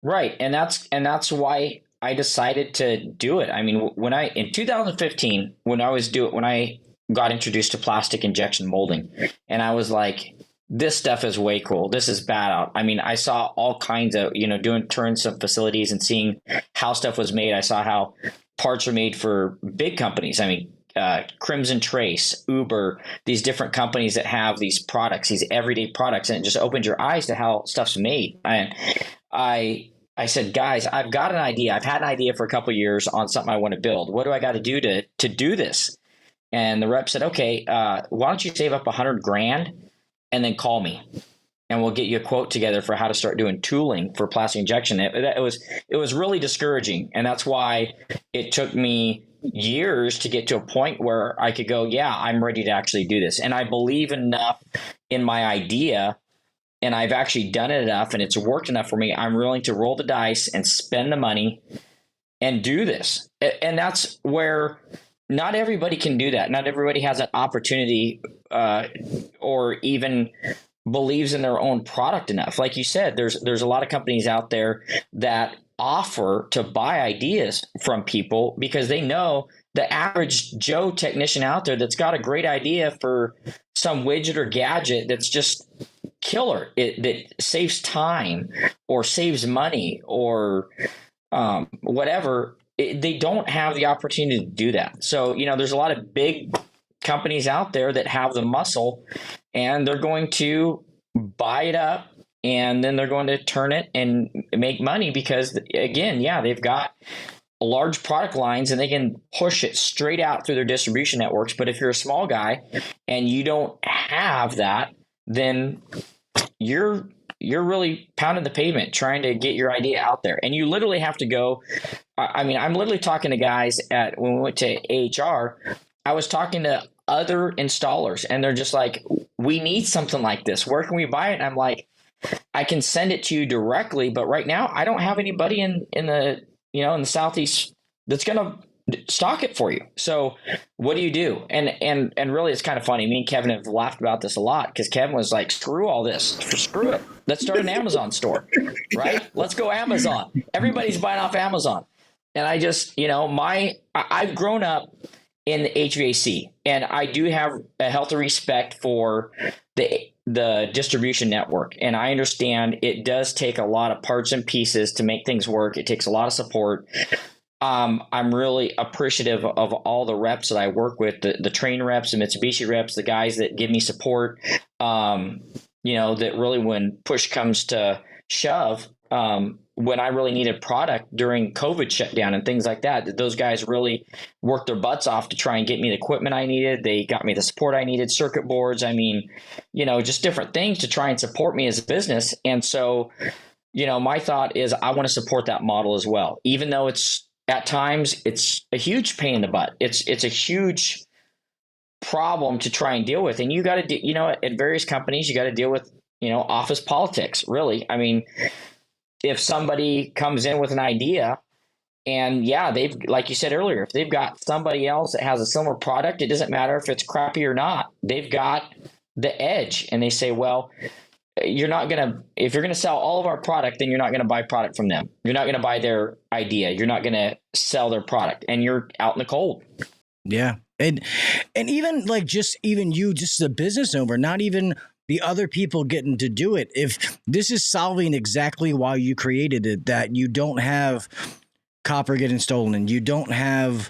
Right. And that's why I decided to do it. I mean, in 2015, when I got introduced to plastic injection molding, and I was like, this stuff is way cool. This is bad out. I mean, I saw all kinds of, doing tours of facilities and seeing how stuff was made. I saw how parts are made for big companies. I mean, Crimson Trace, Uber, these different companies that have these products, these everyday products, and it just opened your eyes to how stuff's made. And I said, guys, I've got an idea. I've had an idea for a couple of years on something I want to build. What do I got to do to do this? And the rep said, okay, why don't you save up $100,000 and then call me, and we'll get you a quote together for how to start doing tooling for plastic injection. It was really discouraging, and that's why it took me years to get to a point where I could go, yeah, I'm ready to actually do this, and I believe enough in my idea, and I've actually done it enough, and it's worked enough for me. I'm willing to roll the dice and spend the money and do this, and that's where. Not everybody can do that. Not everybody has that opportunity or even believes in their own product enough. Like you said, there's a lot of companies out there that offer to buy ideas from people because they know the average Joe technician out there that's got a great idea for some widget or gadget that's just killer. That saves time or saves money or whatever. They don't have the opportunity to do that. So, there's a lot of big companies out there that have the muscle and they're going to buy it up and then they're going to turn it and make money because, again, they've got large product lines and they can push it straight out through their distribution networks. But if you're a small guy and you don't have that, then you're really pounding the pavement trying to get your idea out there. And you literally have to go. I mean, I'm literally talking to guys when we went to AHR, I was talking to other installers and they're just like, we need something like this. Where can we buy it? And I'm like, I can send it to you directly, but right now I don't have anybody in the Southeast that's going to stock it for you. So what do you do? And really it's kind of funny. Me and Kevin have laughed about this a lot because Kevin was like, screw all this. Screw it. Let's start an Amazon store, right? Let's go Amazon. Everybody's buying off Amazon. And I just, I've grown up in the HVAC and I do have a healthy respect for the distribution network. And I understand it does take a lot of parts and pieces to make things work. It takes a lot of support. I'm really appreciative of all the reps that I work with, the train reps, the Mitsubishi reps, the guys that give me support, that really when push comes to shove, when I really needed product during COVID shutdown and things like that, those guys really worked their butts off to try and get me the equipment I needed. They got me the support I needed, circuit boards. I mean, just different things to try and support me as a business. And so, my thought is I want to support that model as well, even though at times it's a huge pain in the butt. It's a huge problem to try and deal with. And you got to, at various companies, you got to deal with, office politics, really. I mean, if somebody comes in with an idea and they've, like you said earlier, if they've got somebody else that has a similar product, it doesn't matter if it's crappy or not. They've got the edge and they say, well, if you're going to sell all of our product, then you're not going to buy product from them. You're not going to buy their idea. You're not going to sell their product and you're out in the cold. Yeah. And even like just as a business owner, not even the other people getting to do it. If this is solving exactly why you created it, that you don't have copper getting stolen and you don't have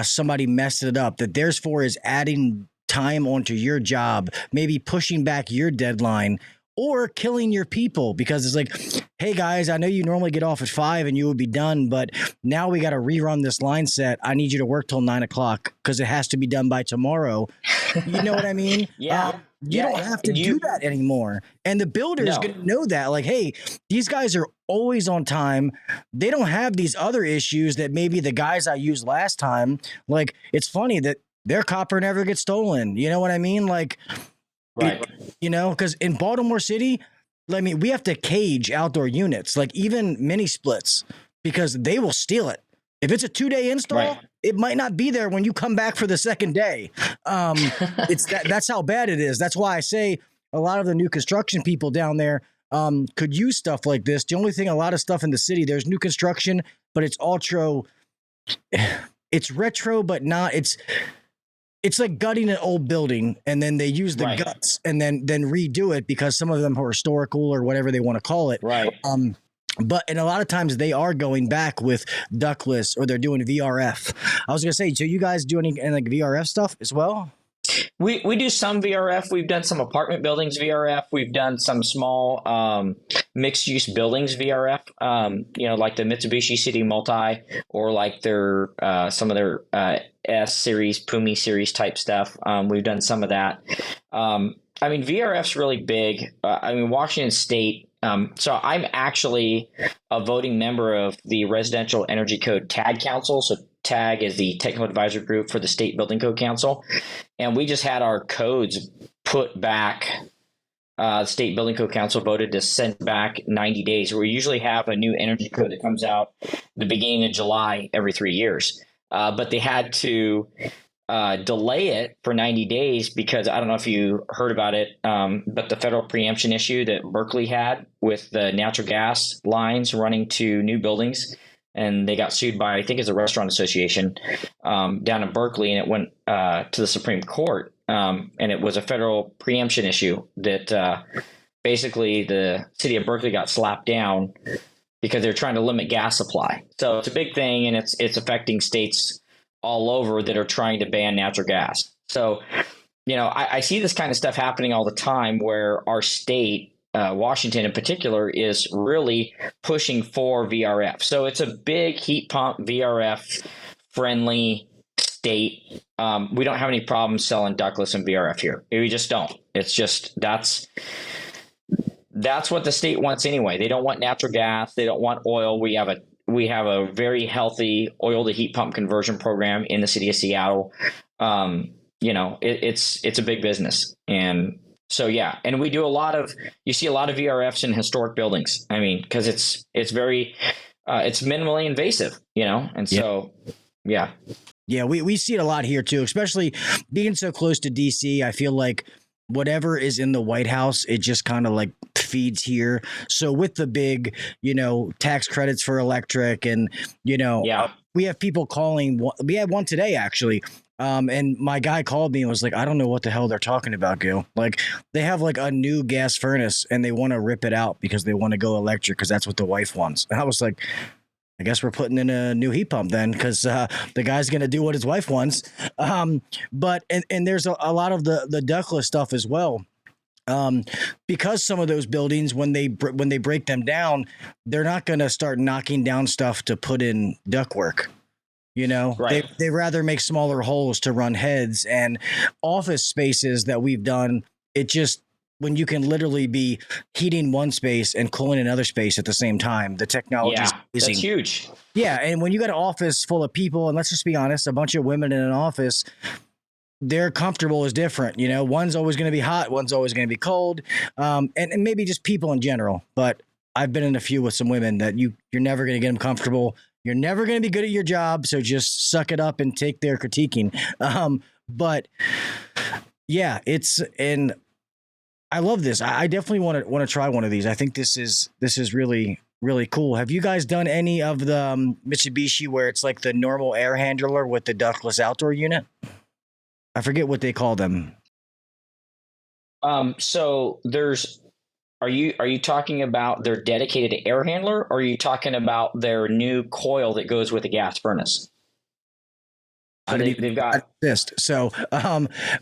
somebody mess it up, that therefore is adding time onto your job, maybe pushing back your deadline. or killing your people because it's like, hey guys, I know you normally get off at 5 and you would be done, but now we got to rerun this line set. I need you to work till 9 o'clock because it has to be done by tomorrow. You know what I mean? Yeah. You don't have to do that anymore. And the builder is going to know that, like, hey, these guys are always on time. They don't have these other issues that maybe the guys I used last time. Like, it's funny that their copper never gets stolen. You know what I mean? Like, right. Because in Baltimore City, I mean, we have to cage outdoor units, like even mini splits, because they will steal it. If it's a 2-day install, it might not be there when you come back for the second day. That's how bad it is. That's why I say a lot of the new construction people down there could use stuff like this. The only thing, a lot of stuff in the city, there's new construction, but it's it's retro, but not. It's like gutting an old building and then they use the guts and then redo it because some of them are historical or whatever they want to call it. Right. And a lot of times they are going back with ductless or they're doing VRF. I was going to say, so you guys do any like VRF stuff as well? We do some VRF. We've done some apartment buildings VRF. We've done some small mixed use buildings VRF. Like the Mitsubishi City Multi or like their some of their S series, Pumi series type stuff. We've done some of that. VRF's really big. Washington State. So I'm actually a voting member of the Residential Energy Code TAG Council. So TAG is the Technical Advisory Group for the State Building Code Council. And we just had our codes put back. The State Building Code Council voted to send back 90 days. We usually have a new energy code that comes out the beginning of July every 3 years. But they had to delay it for 90 days because I don't know if you heard about it, but the federal preemption issue that Berkeley had with the natural gas lines running to new buildings. And they got sued by, I think it's a restaurant association down in Berkeley, and it went to the Supreme Court. And it was a federal preemption issue that basically the city of Berkeley got slapped down because they're trying to limit gas supply. So it's a big thing, and it's affecting states all over that are trying to ban natural gas. So, I see this kind of stuff happening all the time where our state, Washington in particular, is really pushing for VRF. So it's a big heat pump VRF friendly state. We don't have any problems selling ductless and VRF here. We just don't. It's just that's what the state wants anyway. They don't want natural gas. They don't want oil. We have a very healthy oil to heat pump conversion program in the city of Seattle. It's a big business. And so, yeah. And we do you see a lot of VRFs in historic buildings. Because it's very, it's minimally invasive, and so, yeah. Yeah, we see it a lot here too, especially being so close to DC. I feel like whatever is in the White House, it just kind of like feeds here. So with the big, tax credits for electric and, we have people calling. We had one today, actually. And my guy called me and was like, I don't know what the hell they're talking about, Gil. Like they have like a new gas furnace and they want to rip it out because they want to go electric because that's what the wife wants. And I was like, I guess we're putting in a new heat pump then because the guy's going to do what his wife wants. But there's a lot of the ductless stuff as well. Because some of those buildings, when they break them down, they're not going to start knocking down stuff to put in ductwork. Right. They rather make smaller holes to run heads and office spaces that we've done. It just, when you can literally be heating one space and cooling another space at the same time, the technology is that's huge. Yeah. And when you got an office full of people, and let's just be honest, a bunch of women in an office, they're comfortable is different. One's always going to be hot. One's always going to be cold. And maybe just people in general. But I've been in a few with some women that you're never going to get them comfortable. You're never going to be good at your job. So just suck it up and take their critiquing. But yeah, and I love this. I definitely want to try one of these. I think this is really, really cool. Have you guys done any of the Mitsubishi where it's like the normal air handler with the ductless outdoor unit? I forget what they call them. So are you talking about their dedicated air handler, or are you talking about their new coil that goes with the gas furnace? So they've got this. So,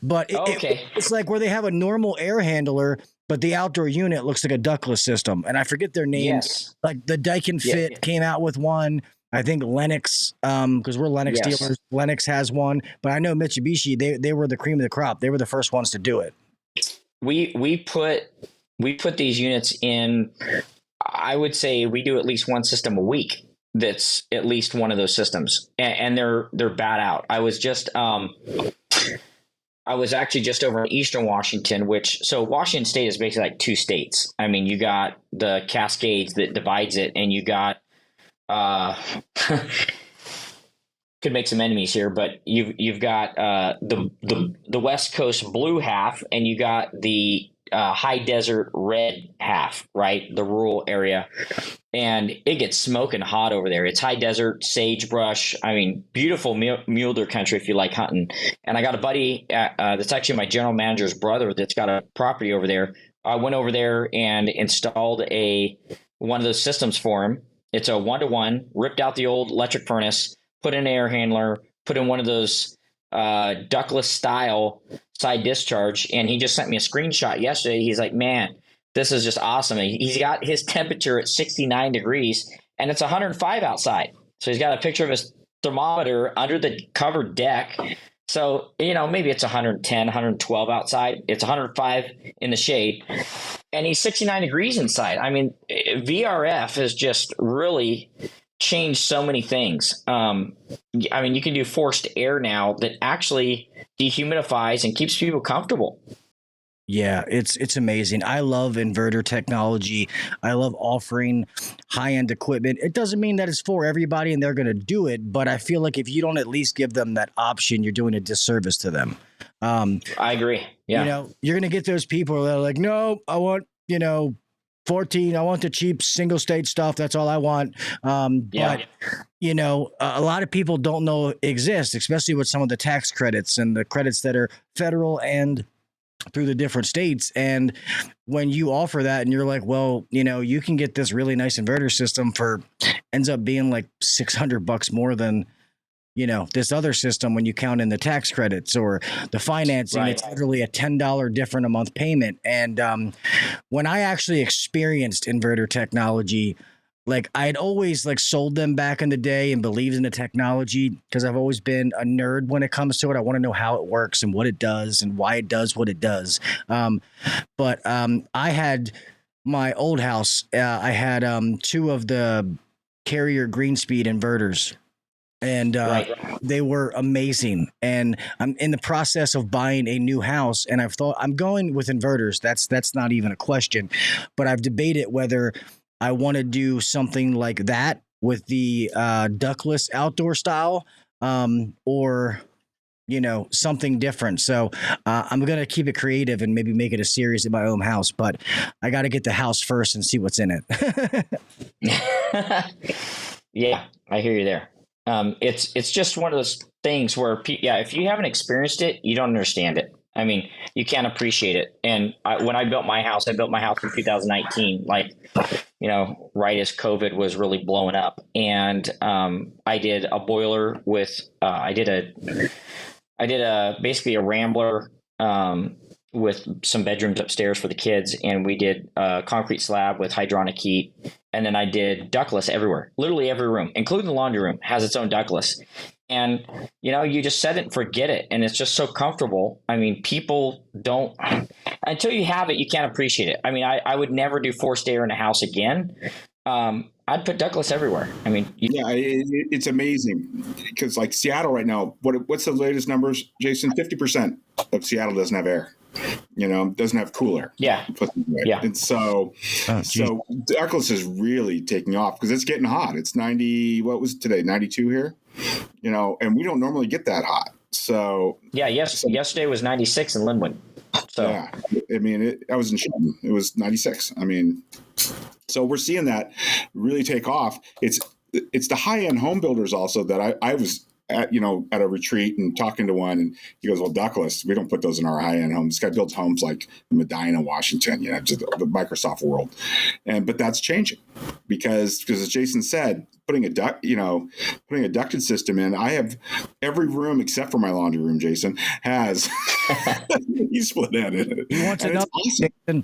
but okay. It's like where they have a normal air handler but the outdoor unit looks like a ductless system. And I forget their names. Yes. Like the Daikin Fit came out with one. I think Lennox, because we're Lennox dealers, Lennox has one. But I know Mitsubishi, they were the cream of the crop. They were the first ones to do it. We put these units in. I would say we do at least one system a week. That's at least one of those systems, and they're bad out. I was actually just over in Eastern Washington, so Washington State is basically like two states. I mean, you got the Cascades that divides it, and you got could make some enemies here, but you've got the West Coast blue half, and you got the high desert red half, right? The rural area. And it gets smoking hot over there. It's high desert, sagebrush. I mean, beautiful mule deer country if you like hunting. And I got a buddy that's actually my general manager's brother that's got a property over there. I went over there and installed one of those systems for him. It's a 1-to-1, ripped out the old electric furnace, put in an air handler, put in one of those ductless style side discharge. And he just sent me a screenshot yesterday. He's like, man, this is just awesome. He's got his temperature at 69 degrees and it's 105 outside. So he's got a picture of his thermometer under the covered deck. So, maybe it's 110, 112 outside. It's 105 in the shade and he's 69 degrees inside. I mean, VRF has just really changed so many things. I mean, you can do forced air now that actually dehumidifies and keeps people comfortable. Yeah, it's amazing. I love inverter technology. I love offering high-end equipment. It doesn't mean that it's for everybody and they're going to do it, but I feel like if you don't at least give them that option, you're doing a disservice to them. I agree. Yeah. You're going to get those people that are like, no, I want, 14. I want the cheap single stage stuff. That's all I want. But a lot of people don't know it exists, especially with some of the tax credits and the credits that are federal and through the different states. And when you offer that and you're like, well, you can get this really nice inverter system ends up being like $600 more than, this other system when you count in the tax credits or the financing. Right. It's literally a $10 different a month payment. And when I actually experienced inverter technology, like I had always sold them back in the day and believed in the technology because I've always been a nerd when it comes to it. I want to know how it works and what it does and why it does what it does. But I had my old house. I had 2 of the Carrier Greenspeed inverters. And they were amazing. And I'm in the process of buying a new house. And I've thought I'm going with inverters. That's not even a question. But I've debated whether I want to do something like that with the ductless outdoor style or, something different. So I'm going to keep it creative and maybe make it a series at my own house. But I got to get the house first and see what's in it. Yeah, I hear you there. It's just one of those things where, if you haven't experienced it, you don't understand it. I mean, you can't appreciate it. And when I built my house in 2019, right as COVID was really blowing up. And I did a boiler with, I did basically a rambler with some bedrooms upstairs for the kids. And we did a concrete slab with hydronic heat. And then I did ductless everywhere, literally every room, including the laundry room has its own ductless. And, you just set it and forget it. And it's just so comfortable. I mean, people don't, until you have it, you can't appreciate it. I mean, I would never do forced air in a house again. I'd put ductless everywhere. I mean, it's amazing because Seattle right now, what's the latest numbers, Jason? 50% of Seattle doesn't have air. Doesn't have cooler. Yeah. Yeah. And so ductless is really taking off because it's getting hot. It's 90, what was it today? 92 here, and we don't normally get that hot. So yesterday was 96 in Linwood. So yeah, I mean, I was in Shelton. It was 96. I mean, so we're seeing that really take off. It's the high-end home builders also that I was at a retreat and talking to one, and he goes, "Well, ductless, we don't put those in our high end homes. This guy builds homes like in Medina, Washington, to the Microsoft world, but that's changing because as Jason said, putting a ducted system in. I have every room except for my laundry room. Jason has he's split ended. He wants and it's awesome.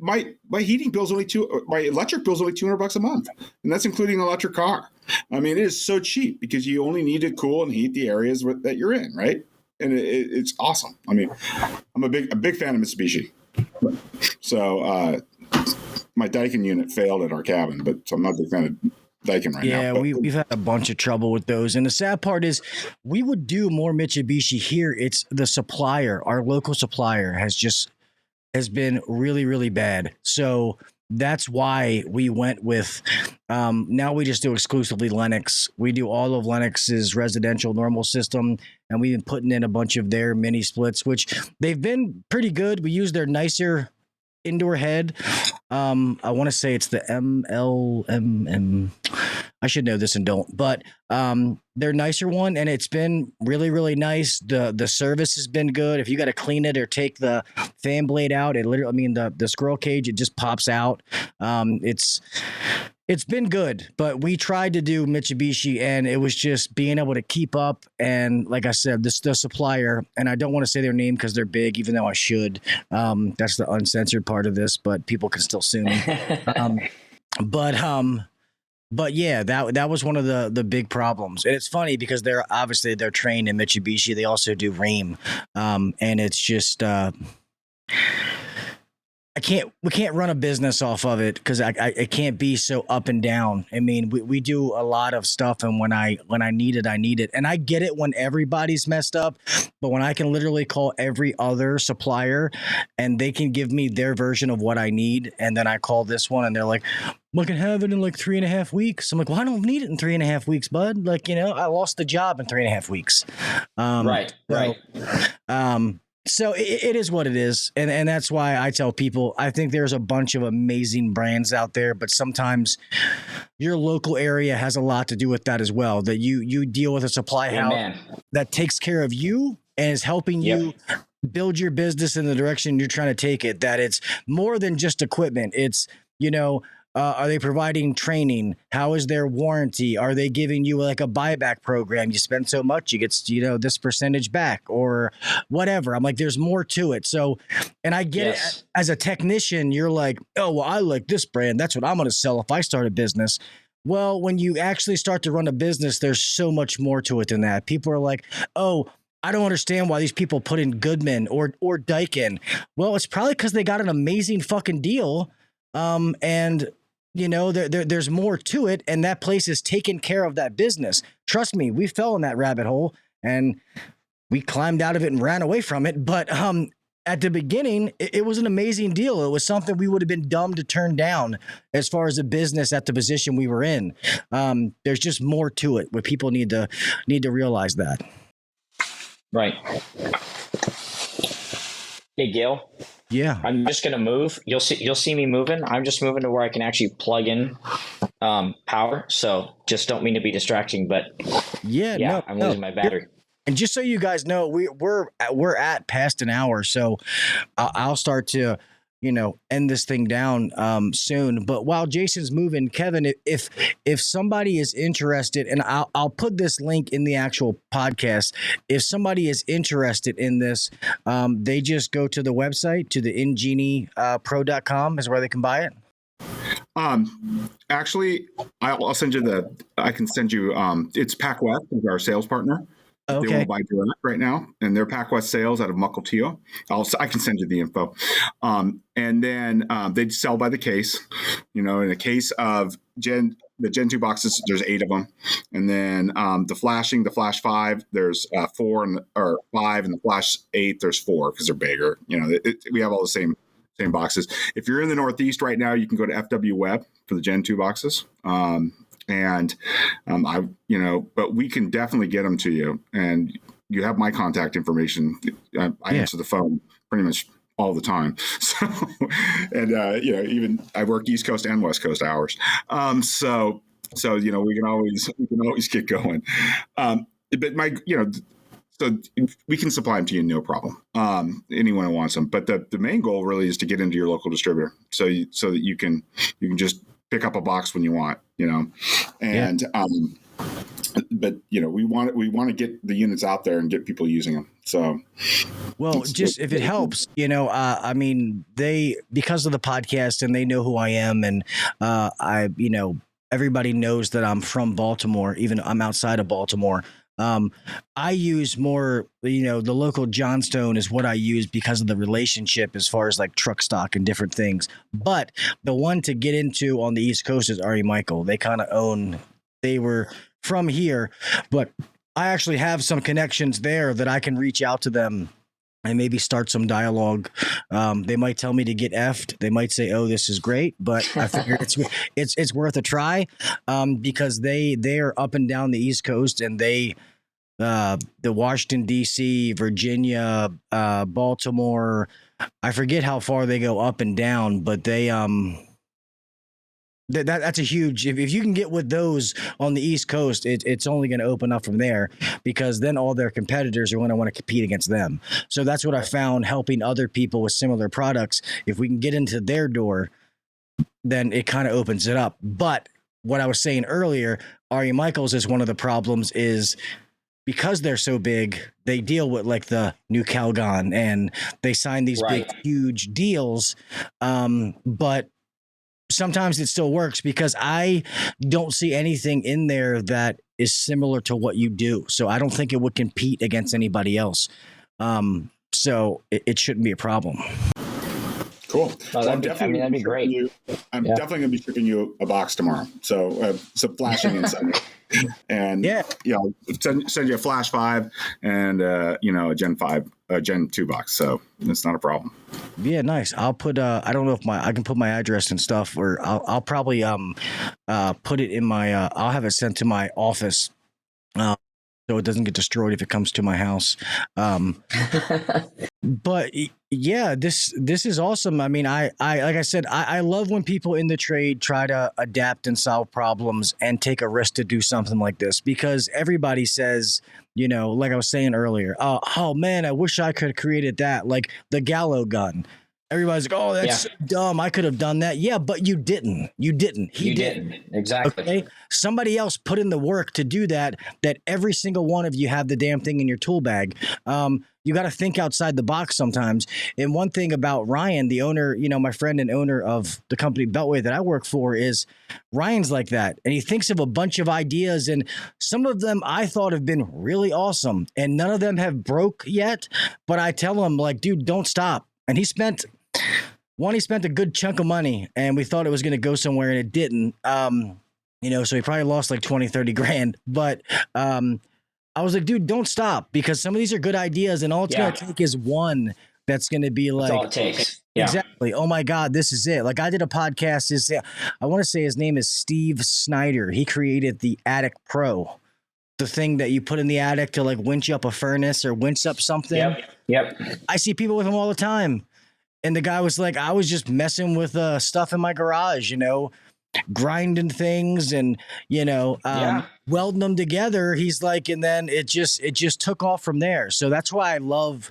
My heating bill's my electric bill's only $200 a month, and that's including an electric car. I mean, it is so cheap because you only need to cool and heat the areas that you're in, right? And it's awesome. I mean, I'm a big fan of Mitsubishi. So my Daikin unit failed at our cabin, so I'm not a big fan of Daikin right now. Yeah, we've had a bunch of trouble with those. And the sad part is we would do more Mitsubishi here. It's the supplier, our local supplier has been really, really bad. So that's why we went with, now we just do exclusively Lennox. We do all of Lennox's residential normal system, and we've been putting in a bunch of their mini splits, which they've been pretty good. We use their nicer indoor head. I want to say it's the MLMM. I should know this and don't, but their nicer one, and it's been really, really nice. The service has been good. If you got to clean it or take the fan blade out, the squirrel cage, it just pops out. It's been good, but we tried to do Mitsubishi, and it was just being able to keep up. And like I said, the supplier, and I don't want to say their name because they're big, even though I should. That's the uncensored part of this, but people can still sue me. But yeah, that was one of the big problems. And it's funny because they're trained in Mitsubishi. They also do Rheem. And it's just, we can't run a business off of it because I can't be so up and down. I mean, we do a lot of stuff, and when I need it, I need it. And I get it when everybody's messed up, but when I can literally call every other supplier and they can give me their version of what I need, and then I call this one and they're like, "We can have it in like 3.5 weeks." I'm like, "Well, I don't need it in 3.5 weeks, bud. Like, I lost the job in 3.5 weeks." Right. So it is what it is. And that's why I tell people, I think there's a bunch of amazing brands out there, but sometimes your local area has a lot to do with that as well, that you deal with a supply house that takes care of you and is helping you build your business in the direction you're trying to take it, that it's more than just equipment. It's, are they providing training? How is their warranty? Are they giving you like a buyback program? You spend so much, you get, this percentage back or whatever. I'm like, there's more to it. So, and I get it as a technician, you're like, "Oh, well, I like this brand. That's what I'm going to sell if I start a business." Well, when you actually start to run a business, there's so much more to it than that. People are like, "Oh, I don't understand why these people put in Goodman or Daikin." Well, it's probably because they got an amazing fucking deal. And there's more to it, and that place is taking care of that business. Trust me, we fell in that rabbit hole and we climbed out of it and ran away from it. But at the beginning, it was an amazing deal. It was something we would have been dumb to turn down as far as a business at the position we were in. There's just more to it where people need to realize that. Right. Hey, Gil. Yeah. I'm just going to move. You'll see me moving. I'm just moving to where I can actually plug in power. So just don't mean to be distracting, but I'm losing my battery. And just so you guys know, we're at past an hour. So I'll start to, end this thing down soon. But while Jason's moving, Kevin, if somebody is interested, and I'll put this link in the actual podcast. If somebody is interested in this, they just go to the website, to the IngeniPro.com is where they can buy it. Actually, I'll send you I can send you, it's PacWest is our sales partner. Okay. They will buy direct right now, and they're PacWest sales out of Mukilteo. I can send you the info. And then they sell by the case. In the case of the Gen 2 boxes, there's 8 of them. And then the Flash 5, there's 4 or 5, and the Flash 8, there's 4 because they're bigger. We have all the same boxes. If you're in the Northeast right now, you can go to FW Web for the Gen 2 boxes. But we can definitely get them to you, and you have my contact information. I answer the phone pretty much all the time. So, and even I work East Coast and West Coast hours. So So we can always get going. But so we can supply them to you, no problem. Anyone who wants them, but the main goal really is to get into your local distributor, so that you can just pick up a box when you want, and but we want to get the units out there and get people using them. So, well, just if it helps, I mean, because of the podcast and they know who I am, and everybody knows that I'm from Baltimore, even I'm outside of Baltimore. I use more, the local Johnstone is what I use because of the relationship as far as like truck stock and different things. But the one to get into on the East Coast is Ari Michael. They were from here, but I actually have some connections there that I can reach out to them and maybe start some dialogue. They might tell me to get effed. They might say, "Oh, this is great," but I figure it's worth a try, because they are up and down the East Coast, and the Washington D.C., Virginia, Baltimore. I forget how far they go up and down, but they that's a huge. If you can get with those on the East Coast, it's only going to open up from there, because then all their competitors are going to want to compete against them. So that's what I found helping other people with similar products. If we can get into their door, then it kind of opens it up. But what I was saying earlier, Ari Michaels is one of the problems is because they're so big, they deal with like the new Calgon and they sign these big, huge deals. But sometimes it still works because I don't see anything in there that is similar to what you do. So I don't think it would compete against anybody else. So it shouldn't be a problem. Cool. Oh, that'd be great. I'm definitely going to be shipping you a box tomorrow. So some flashing inside. And send you a Flash 5 and a Gen 2 box. So it's not a problem. Yeah, nice. I'll put I don't know if I can put my address and stuff, or I'll probably put it in my I'll have it sent to my office. So it doesn't get destroyed if it comes to my house. But yeah, this is awesome. I mean, I like I said, I love when people in the trade try to adapt and solve problems and take a risk to do something like this, because everybody says, like I was saying earlier, oh man, I wish I could have created that, like the Gallo gun. Everybody's like, oh, that's so dumb. I could have done that. Yeah, but you didn't. He didn't. Exactly. Okay? Somebody else put in the work to do that every single one of you have the damn thing in your tool bag. You got to think outside the box sometimes. And one thing about Ryan, the owner, my friend and owner of the company Beltway that I work for, is Ryan's like that. And he thinks of a bunch of ideas, and some of them I thought have been really awesome, and none of them have broke yet. But I tell him, like, dude, don't stop. And he spent a good chunk of money, and we thought it was going to go somewhere, and it didn't. So he probably lost like 20, 30 grand. But I was like, dude, don't stop, because some of these are good ideas, and all it's going to take is one that's going to be like, that's all it takes. Yeah. Exactly. Oh my God, this is it. Like I did a podcast. I want to say his name is Steve Snyder. He created the Attic Pro, the thing that you put in the attic to like winch up a furnace or winch up something. Yep. I see people with them all the time. And the guy was like, I was just messing with stuff in my garage, grinding things and, welding them together. He's like, and then it just took off from there. So that's why I love,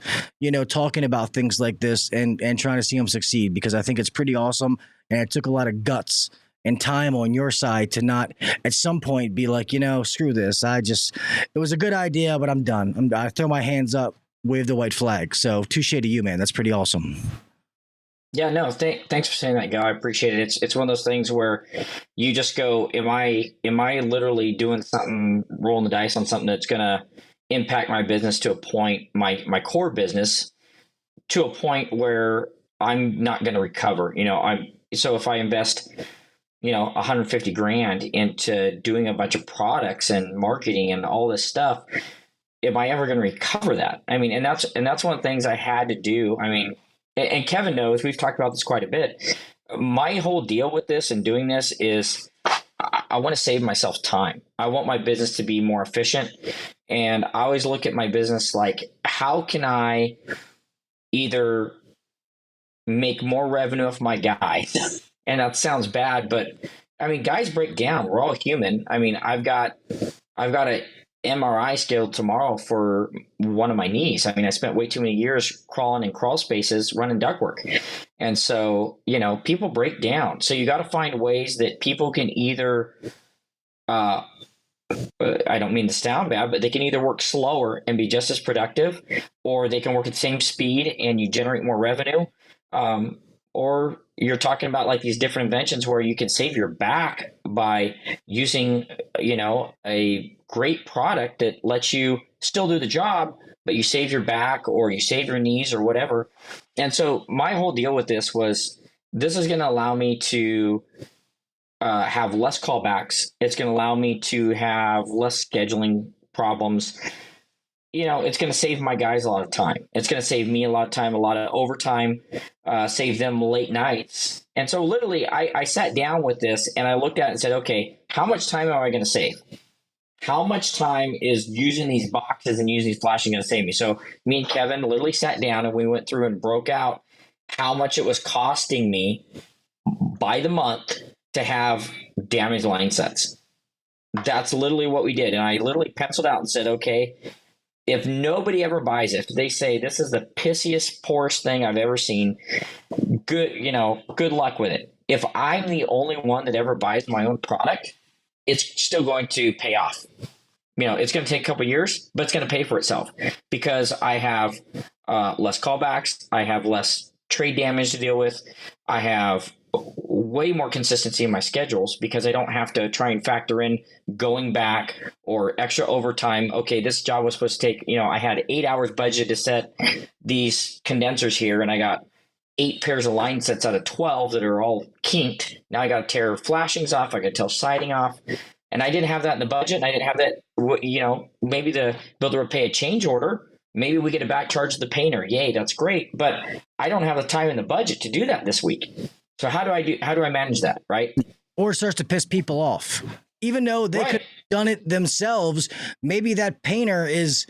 talking about things like this and trying to see them succeed, because I think it's pretty awesome. And it took a lot of guts and time on your side to not at some point be like, screw this. It was a good idea, but I'm done. I throw my hands up, wave the white flag. So touche to you, man. That's pretty awesome. Yeah, no, thanks for saying that, Guy. I appreciate it. It's one of those things where you just go, am I literally doing something, rolling the dice on something that's going to impact my business to a point, my core business, to a point where I'm not going to recover. So if I invest, 150 grand into doing a bunch of products and marketing and all this stuff, am I ever going to recover that? I mean, and that's one of the things I had to do. I mean, and Kevin knows, we've talked about this quite a bit. My whole deal with this and doing this is I want to save myself time. I want my business to be more efficient. And I always look at my business like, how can I either make more revenue off my guy? And that sounds bad, but I mean, guys break down. We're all human. I mean, I've got a MRI scheduled tomorrow for one of my knees. I mean, I spent way too many years crawling in crawl spaces, running ductwork. And so, people break down. So you got to find ways that people can either, I don't mean to sound bad, but they can either work slower and be just as productive, or they can work at the same speed and you generate more revenue. Or you're talking about like these different inventions where you can save your back by using, a great product that lets you still do the job, but you save your back or you save your knees or whatever. And so my whole deal with this is going to allow me to have less callbacks. It's going to allow me to have less scheduling problems. It's going to save my guys a lot of time. It's going to save me a lot of time, a lot of overtime, save them late nights. And so literally I sat down with this and I looked at it and said, okay, how much time am I going to save? How much time is using these boxes and using these flashing going to save me? So me and Kevin literally sat down and we went through and broke out how much it was costing me by the month to have damaged line sets. That's literally what we did. And I literally penciled out and said, okay, if nobody ever buys it, if they say this is the pissiest, poorest thing I've ever seen, good luck with it. If I'm the only one that ever buys my own product, it's still going to pay off. It's going to take a couple of years, but it's going to pay for itself because I have less callbacks. I have less trade damage to deal with. I have way more consistency in my schedules because I don't have to try and factor in going back or extra overtime. Okay, this job was supposed to take, I had 8 hours budget to set these condensers here and I got 8 pairs of line sets out of 12 that are all kinked. Now I got to tear flashings off. I got to tear siding off. And I didn't have that in the budget. And I didn't have that, maybe the builder would pay a change order. Maybe we get a back charge to the painter. Yay, that's great. But I don't have the time in the budget to do that this week. So how do I manage that, right? Or it starts to piss people off. Even though they could have done it themselves, maybe that painter is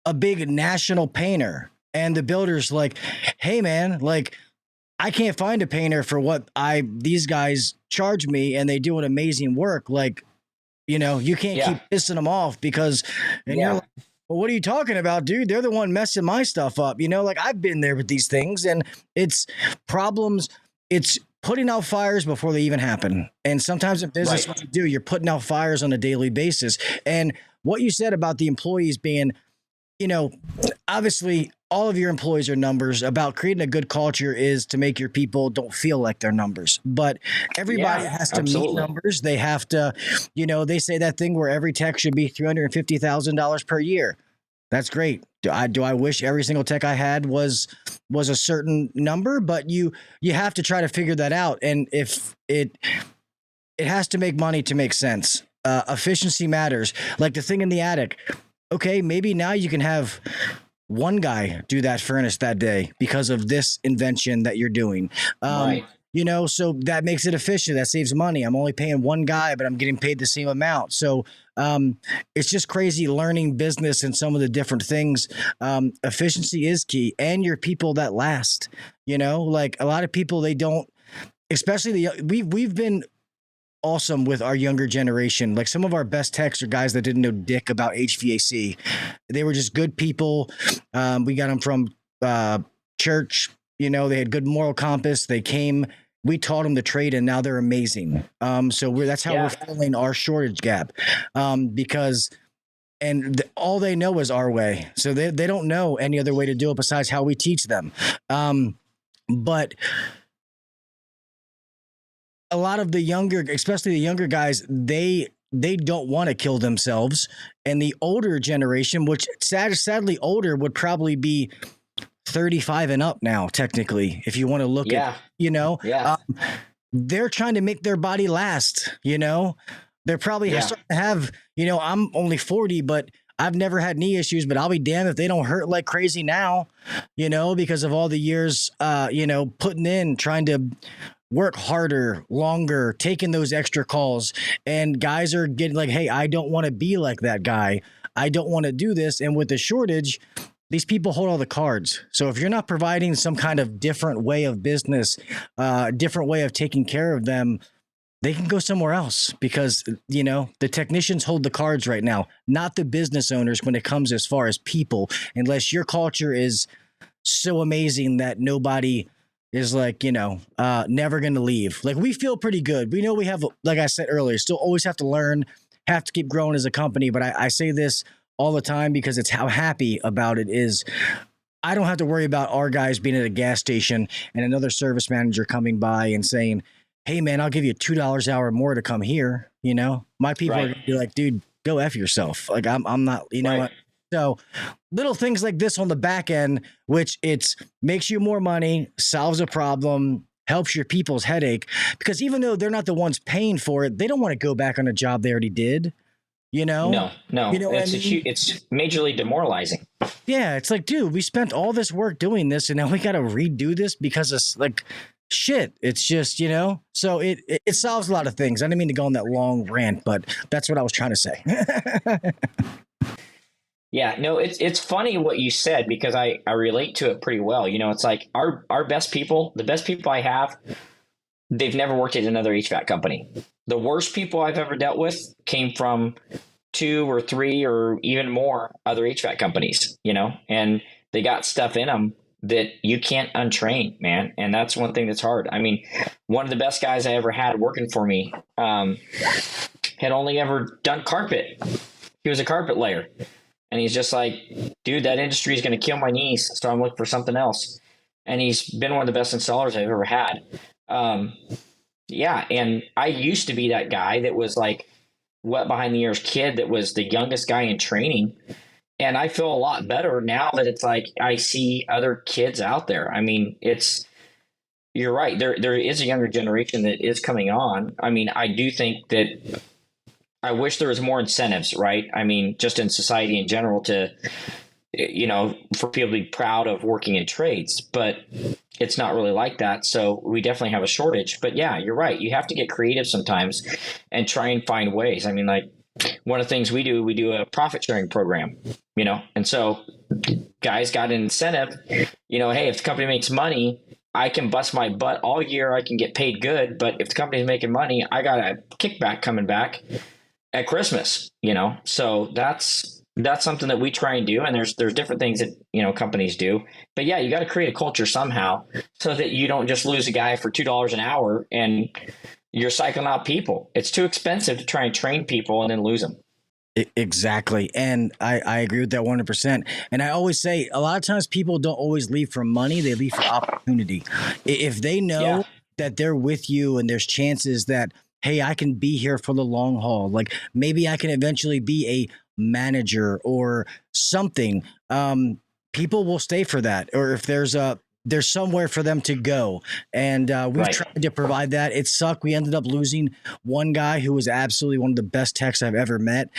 a big national painter. And the builder's like, hey, man, like, I can't find a painter for what these guys charge me and they do an amazing work. Like, you can't keep pissing them off because you're like, well, what are you talking about, dude? They're the one messing my stuff up. Like I've been there with these things and it's problems. It's putting out fires before they even happen. And sometimes in business, what you do, you're putting out fires on a daily basis. And what you said about the employees being, obviously all of your employees are numbers. About creating a good culture is to make your people don't feel like they're numbers, but everybody has to meet numbers. They have to, they say that thing where every tech should be $350,000 per year. That's great. Do I wish every single tech I had was a certain number, but you have to try to figure that out. And if it has to make money to make sense. Efficiency matters. Like the thing in the attic. Okay, maybe now you can have one guy do that furnace that day because of this invention that you're doing. So that makes it efficient. That saves money. I'm only paying one guy, but I'm getting paid the same amount. So it's just crazy learning business and some of the different things. Efficiency is key, and your people that last. Like a lot of people, they don't, especially we've been awesome with our younger generation. Like some of our best techs are guys that didn't know dick about HVAC. They were just good people. We got them from church. They had good moral compass. They came, we taught them the trade, and now they're amazing. So that's how we're filling our shortage gap. Because all they know is our way. So they don't know any other way to do it besides how we teach them. But a lot of the younger, especially the younger guys, they don't want to kill themselves. And the older generation, which sadly older, would probably be 35 and up now, technically, if you want to look at, they're trying to make their body last, they're probably starting to have, I'm only 40, but I've never had knee issues, but I'll be damned if they don't hurt like crazy now, because of all the years, putting in, trying to work harder, longer, taking those extra calls. And guys are getting like, hey, I don't want to be like that guy. I don't want to do this. And with the shortage, these people hold all the cards. So if you're not providing some kind of different way of business, different way of taking care of them, they can go somewhere else because, the technicians hold the cards right now, not the business owners when it comes as far as people, unless your culture is so amazing that nobody is like, never going to leave. Like, we feel pretty good. We know we have, like I said earlier, still always have to learn, have to keep growing as a company. But I say this all the time because it's how happy about it is. I don't have to worry about our guys being at a gas station and another service manager coming by and saying, hey man, I'll give you $2 an hour more to come here. My people are gonna be like, dude, go F yourself. Like I'm not, what? So little things like this on the back end, which it's makes you more money, solves a problem, helps your people's headache, because even though they're not the ones paying for it, they don't want to go back on a job they already did. No, it's majorly demoralizing. Yeah. It's like, dude, we spent all this work doing this and now we got to redo this because it's like shit. It's just, so it solves a lot of things. I didn't mean to go on that long rant, but that's what I was trying to say. Yeah, no, it's funny what you said because I relate to it pretty well. It's like our best people, the best people I have, they've never worked at another HVAC company. The worst people I've ever dealt with came from 2 or 3 or even more other HVAC companies, and they got stuff in them that you can't untrain, man. And that's one thing that's hard. I mean, one of the best guys I ever had working for me had only ever done carpet. He was a carpet layer. And he's just like, dude, that industry is going to kill my knees. So I'm looking for something else. And he's been one of the best installers I've ever had. Yeah. And I used to be that guy that was like wet behind the ears kid that was the youngest guy in training. And I feel a lot better now that it's like I see other kids out there. I mean, you're right. There is a younger generation that is coming on. I mean, I do think that I wish there was more incentives, right? I mean, just in society in general to, for people to be proud of working in trades, but it's not really like that. So we definitely have a shortage. But yeah, you're right. You have to get creative sometimes and try and find ways. I mean, like one of the things we do a profit sharing program, and so guys got an incentive, hey, if the company makes money, I can bust my butt all year. I can get paid good. But if the company's making money, I got a kickback coming back at Christmas, so that's something that we try and do. And there's different things that, companies do, but yeah, you got to create a culture somehow so that you don't just lose a guy for $2 an hour and you're cycling out people. It's too expensive to try and train people and then lose them. Exactly. And I agree with that 100%. And I always say a lot of times people don't always leave for money. They leave for opportunity. If they know that they're with you and there's chances that, hey, I can be here for the long haul. Like maybe I can eventually be a manager or something. People will stay for that. Or if there's somewhere for them to go. And we've tried to provide that. It sucked. We ended up losing one guy who was absolutely one of the best techs I've ever met.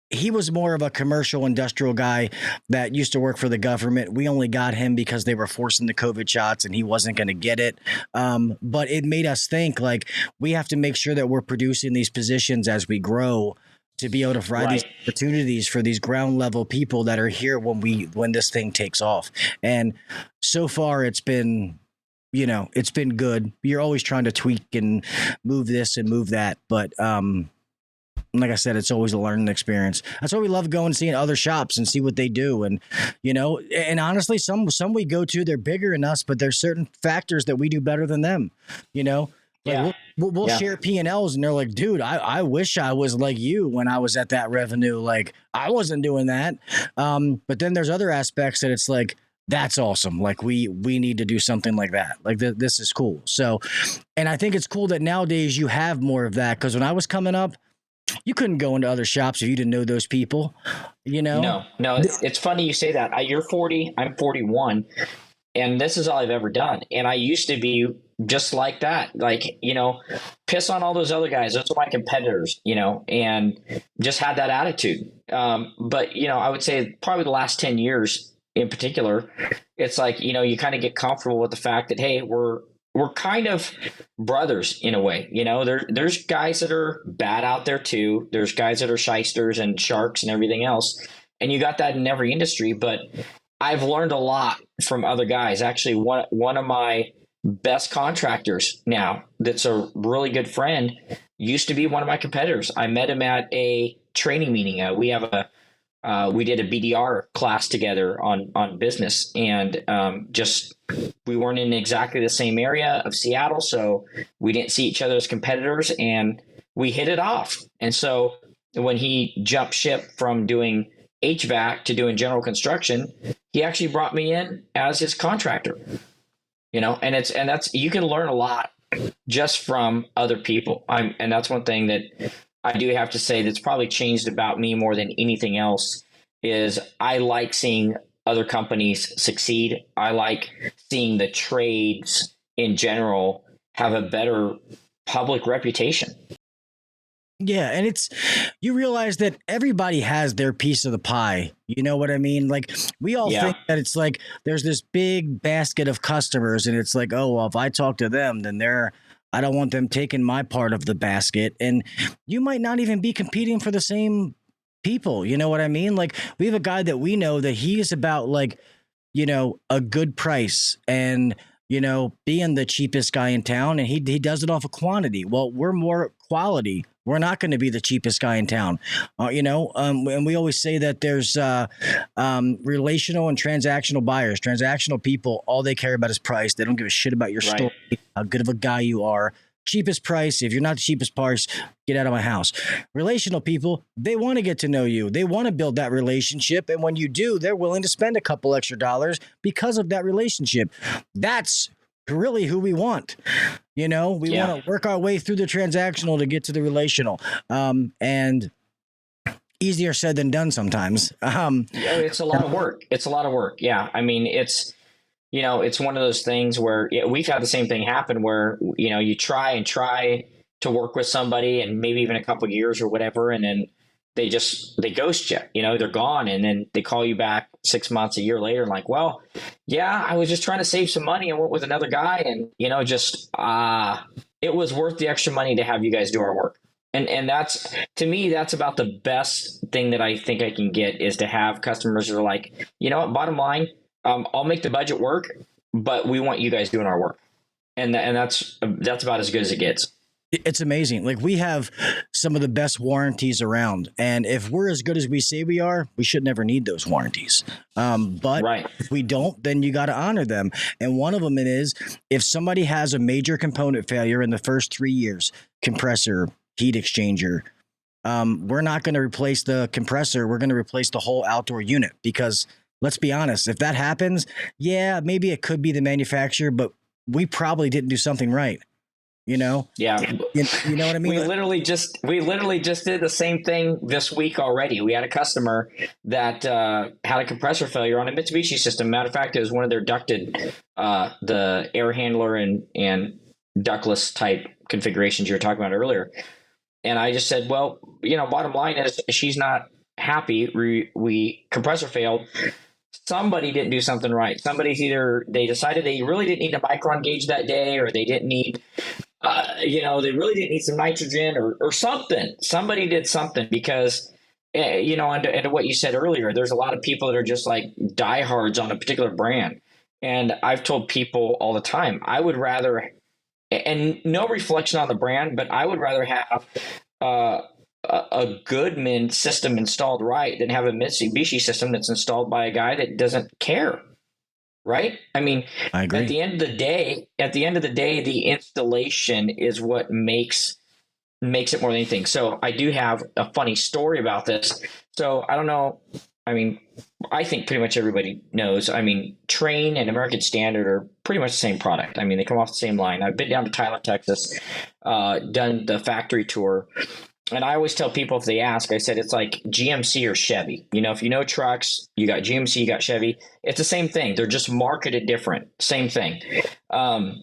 He was more of a commercial industrial guy that used to work for the government. We only got him because they were forcing the COVID shots and he wasn't going to get it. But it made us think like we have to make sure that we're producing these positions as we grow to be able to provide these opportunities for these ground level people that are here when this thing takes off. And so far it's been, it's been good. You're always trying to tweak and move this and move that. But, like I said, it's always a learning experience. That's why we love going and seeing other shops and see what they do. And, and honestly, some we go to, they're bigger than us, but there's certain factors that we do better than them, Like we'll share P&Ls and they're like, dude, I wish I was like you when I was at that revenue. Like I wasn't doing that. But then there's other aspects that it's like, that's awesome. Like we need to do something like that. Like this is cool. So, and I think it's cool that nowadays you have more of that. Cause when I was coming up, you couldn't go into other shops if you didn't know those people, No, it's funny you say that. You're 40, I'm 41, and this is all I've ever done. And I used to be just like that, like, piss on all those other guys. Those are my competitors, and just had that attitude. But, I would say probably the last 10 years in particular, it's like, you kind of get comfortable with the fact that, hey, we're kind of brothers in a way, there's guys that are bad out there too. There's guys that are shysters and sharks and everything else. And you got that in every industry, but I've learned a lot from other guys. Actually, one of my best contractors now. That's a really good friend. Used to be one of my competitors. I met him at a training meeting. We did a BDR class together on business, and we weren't in exactly the same area of Seattle, so we didn't see each other as competitors, and we hit it off. And so when he jumped ship from doing HVAC to doing general construction, he actually brought me in as his contractor. And that's you can learn a lot just from other people. And that's one thing that I do have to say that's probably changed about me more than anything else is I like seeing other companies succeed. I like seeing the trades in general have a better public reputation. Yeah, and you realize that everybody has their piece of the pie. You know what I mean? Like we all think that it's like there's this big basket of customers, and it's like, oh, well, if I talk to them, then I don't want them taking my part of the basket. And you might not even be competing for the same people. You know what I mean? Like we have a guy that we know that he is about like, a good price and, being the cheapest guy in town, and he does it off of quantity. Well, we're more quality. We're not going to be the cheapest guy in town, and we always say that there's relational and transactional buyers. Transactional people, all they care about is price. They don't give a shit about your story, how good of a guy you are. Cheapest price. If you're not the cheapest price, get out of my house. Relational people, they want to get to know you. They want to build that relationship. And when you do, they're willing to spend a couple extra dollars because of that relationship. That's really who we want. We want to work our way through the transactional to get to the relational. And easier said than done sometimes. It's a lot of work. Yeah. I mean, it's one of those things where we've had the same thing happen where, you try to work with somebody and maybe even a couple of years or whatever. And then they ghost you, they're gone. And then they call you back 6 months, a year later, and like, well, yeah, I was just trying to save some money and went with another guy. And, it was worth the extra money to have you guys do our work. And that's, to me, that's about the best thing that I think I can get is to have customers that are like, bottom line, I'll make the budget work, but we want you guys doing our work. And that's about as good as it gets. It's amazing. Like we have some of the best warranties around. And if we're as good as we say we are, we should never need those warranties. But if we don't, then you got to honor them. And one of them is if somebody has a major component failure in the first 3 years, compressor, heat exchanger, we're not going to replace the compressor. We're going to replace the whole outdoor unit because let's be honest, if that happens, maybe it could be the manufacturer, but we probably didn't do something right. Yeah. You know what I mean? We literally just did the same thing this week already. We had a customer that had a compressor failure on a Mitsubishi system. Matter of fact, it was one of their ducted, the air handler and ductless type configurations you were talking about earlier. And I just said, well, bottom line is she's not happy. We compressor failed. Somebody didn't do something right. Somebody's either they decided they really didn't need a micron gauge that day, or they didn't need, they really didn't need some nitrogen or something. Somebody did something because, and what you said earlier, there's a lot of people that are just like diehards on a particular brand. And I've told people all the time, I would rather, and no reflection on the brand, but I would rather have a Goodman system installed right than have a Mitsubishi system that's installed by a guy that doesn't care. Right? I mean, I agree. At the end of the day, the installation is what makes it more than anything. So I do have a funny story about this. So I don't know. I mean, I think pretty much everybody knows. I mean, Train and American Standard are pretty much the same product. I mean, they come off the same line. I've been down to Tyler, Texas, done the factory tour. And I always tell people if they ask, I said, it's like GMC or Chevy. If you know trucks, you got GMC, you got Chevy. It's the same thing. They're just marketed different. Same thing. I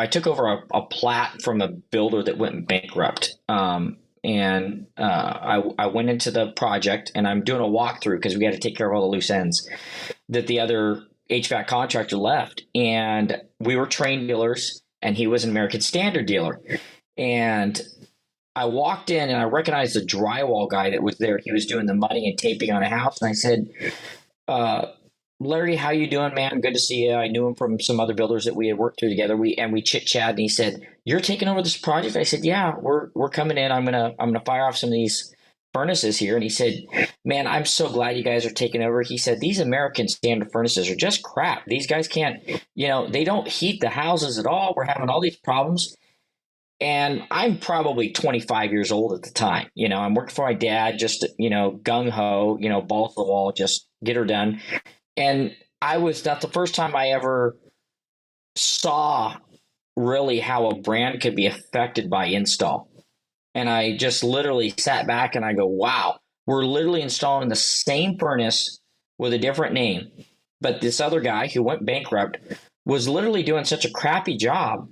took over a plat from a builder that went bankrupt. I went into the project and I'm doing a walkthrough because we had to take care of all the loose ends that the other HVAC contractor left. And we were Train dealers and he was an American Standard dealer. And I walked in and I recognized the drywall guy that was there. He was doing the mudding and taping on a house. And I said, Larry, how you doing, man? Good to see you. I knew him from some other builders that we had worked through together. We chit chat, and he said, "You're taking over this project." I said, "Yeah, we're coming in. I'm gonna fire off some of these furnaces here." And he said, "Man, I'm so glad you guys are taking over." He said, "These American standard furnaces are just crap. These guys can't, they don't heat the houses at all. We're having all these problems." And I'm probably 25 years old at the time. I'm working for my dad, just, gung ho, balls to the wall, just get her done. And that's the first time I ever saw really how a brand could be affected by install. And I just literally sat back and I go, wow, we're literally installing the same furnace with a different name. But this other guy who went bankrupt was literally doing such a crappy job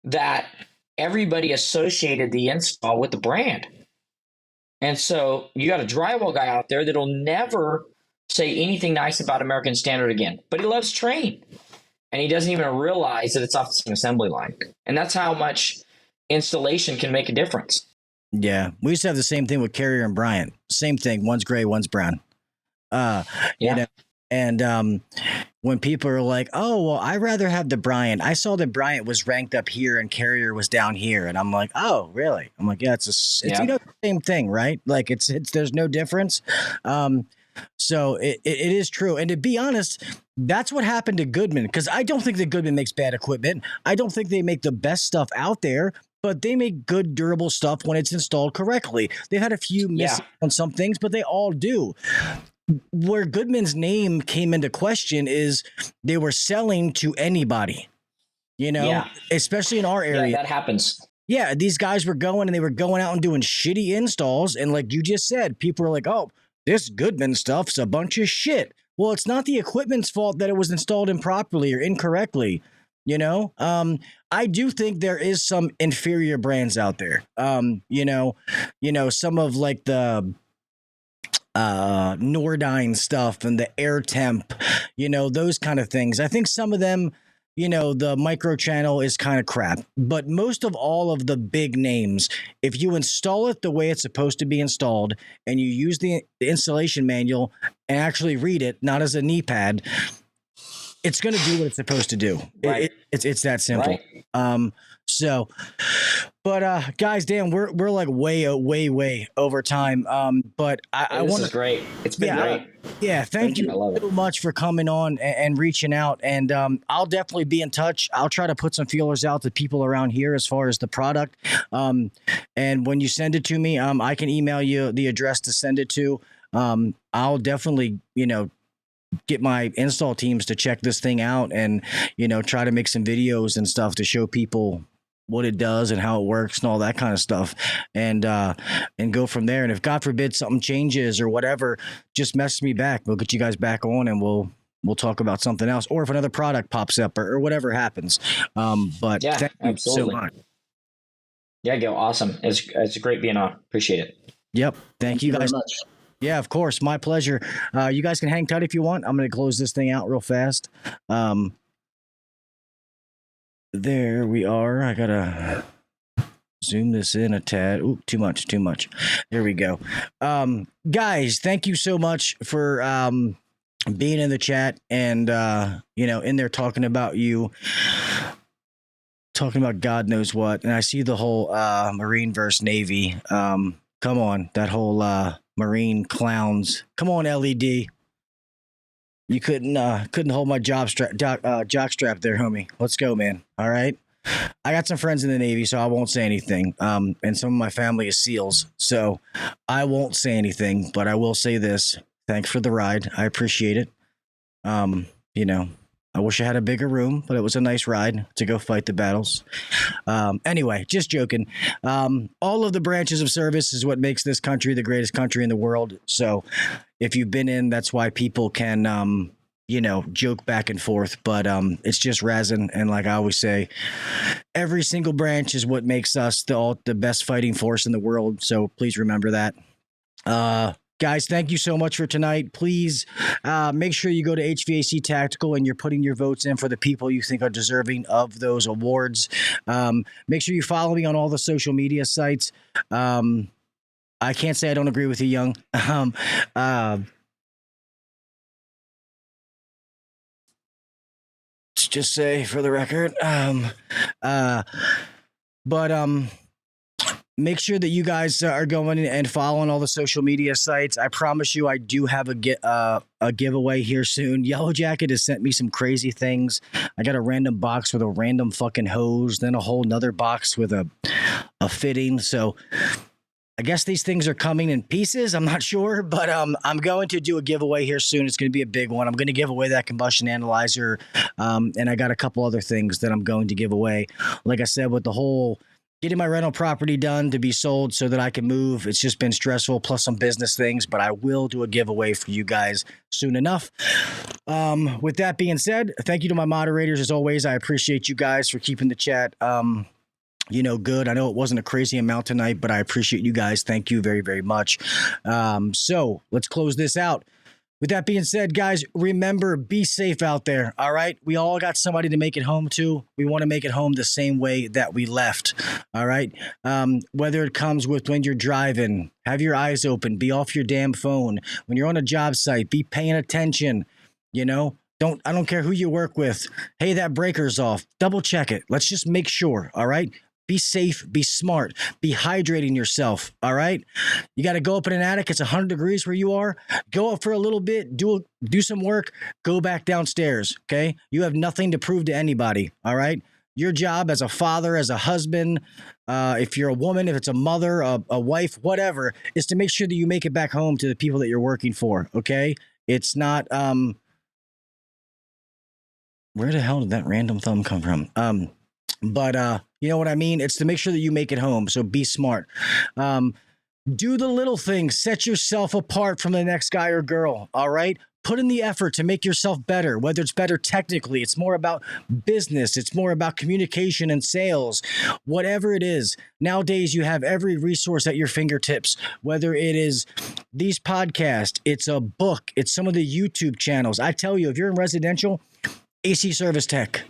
that everybody associated the install with the brand. And so you got a drywall guy out there that'll never say anything nice about American Standard again, but he loves Trane. And he doesn't even realize that it's off the same assembly line. And that's how much installation can make a difference. Yeah. We used to have the same thing with Carrier and Bryant. Same thing. One's gray, one's brown. And when people are like, "Oh, well, I'd rather have the Bryant. I saw that Bryant was ranked up here and Carrier was down here." And I'm like, "Oh, really?" I'm like, "Yeah, it's the same thing, right? Like it's there's no difference." So it is true. And to be honest, that's what happened to Goodman, because I don't think that Goodman makes bad equipment. I don't think they make the best stuff out there, but they make good, durable stuff when it's installed correctly. They've had a few misses on some things, but they all do. Where Goodman's name came into question is they were selling to anybody, especially in our area. Yeah, that happens. Yeah, these guys were going out and doing shitty installs. And like you just said, people were like, "Oh, this Goodman stuff's a bunch of shit." Well, it's not the equipment's fault that it was installed improperly or incorrectly. I do think there is some inferior brands out there. Some of like the Nordyne stuff and the Air Temp, those kind of things. I think some of them, the micro channel is kind of crap, but most of all of the big names, if you install it the way it's supposed to be installed and you use the installation manual and actually read it, not as a knee pad, it's going to do what it's supposed to do. Right. It's that simple. Right. But guys, damn, we're like way over time. But I want to. This is great. It's been great. Yeah, thank you so much for coming on and reaching out. And I'll definitely be in touch. I'll try to put some feelers out to people around here as far as the product. And when you send it to me, I can email you the address to send it to. I'll definitely, get my install teams to check this thing out and, try to make some videos and stuff to show people what it does and how it works and all that kind of stuff, and go from there. And if God forbid something changes or whatever, just message me back. We'll get you guys back on and we'll talk about something else, or if another product pops up or whatever happens. But yeah, thank you absolutely. so much. Yeah, Gil, awesome. It's great being on. Appreciate it. Yep. Thank you guys very much. Yeah, of course. My pleasure. You guys can hang tight if you want. I'm going to close this thing out real fast. There we are. I got to zoom this in a tad. Ooh, too much. There we go. Guys, thank you so much for being in the chat and, in there talking about God knows what. And I see the whole Marine versus Navy. Come on, that whole Marine clowns. Come on, LED. You couldn't hold my jock strap there, homie. Let's go, man. All right. I got some friends in the Navy, so I won't say anything. And some of my family is SEALs, so I won't say anything. But I will say this: thanks for the ride. I appreciate it. I wish I had a bigger room, but it was a nice ride to go fight the battles. Anyway, just joking. All of the branches of service is what makes this country the greatest country in the world. So if you've been in, that's why people can, joke back and forth. But it's just razzing. And like I always say, every single branch is what makes us the best fighting force in the world. So please remember that. Guys, thank you so much for tonight. Please make sure you go to HVAC Tactical and you're putting your votes in for the people you think are deserving of those awards. Make sure you follow me on all the social media sites. I can't say I don't agree with you, Young. just say for the record. But make sure that you guys are going and following all the social media sites. I promise you, I do have a giveaway here soon. Yellow Jacket has sent me some crazy things. I got a random box with a random fucking hose, then a whole nother box with a fitting. So I guess these things are coming in pieces. I'm not sure, but I'm going to do a giveaway here soon. It's going to be a big one. I'm going to give away that combustion analyzer, and I got a couple other things that I'm going to give away. Like I said, with the whole getting my rental property done to be sold so that I can move, it's just been stressful, plus some business things, but I will do a giveaway for you guys soon enough. With that being said, thank you to my moderators. As always, I appreciate you guys for keeping the chat good. I know it wasn't a crazy amount tonight, but I appreciate you guys. Thank you very, very much. So let's close this out. With that being said, guys, remember, be safe out there. All right. We all got somebody to make it home to. We want to make it home the same way that we left. All right. Whether it comes with when you're driving, have your eyes open, be off your damn phone. When you're on a job site, be paying attention. I don't care who you work with. Hey, that breaker's off. Double check it. Let's just make sure. All right. Be safe, be smart, be hydrating yourself, all right? You got to go up in an attic. It's 100 degrees where you are. Go up for a little bit, do some work, go back downstairs, okay? You have nothing to prove to anybody, all right? Your job as a father, as a husband, if you're a woman, if it's a mother, a wife, whatever, is to make sure that you make it back home to the people that you're working for, okay? It's not, where the hell did that random thumb come from? But you know what I mean? It's to make sure that you make it home. So be smart. Do the little things. Set yourself apart from the next guy or girl. All right. Put in the effort to make yourself better, whether it's better technically, it's more about business, it's more about communication and sales, whatever it is. Nowadays, you have every resource at your fingertips, whether it is these podcasts, it's a book, it's some of the YouTube channels. I tell you, if you're in residential, AC Service Tech.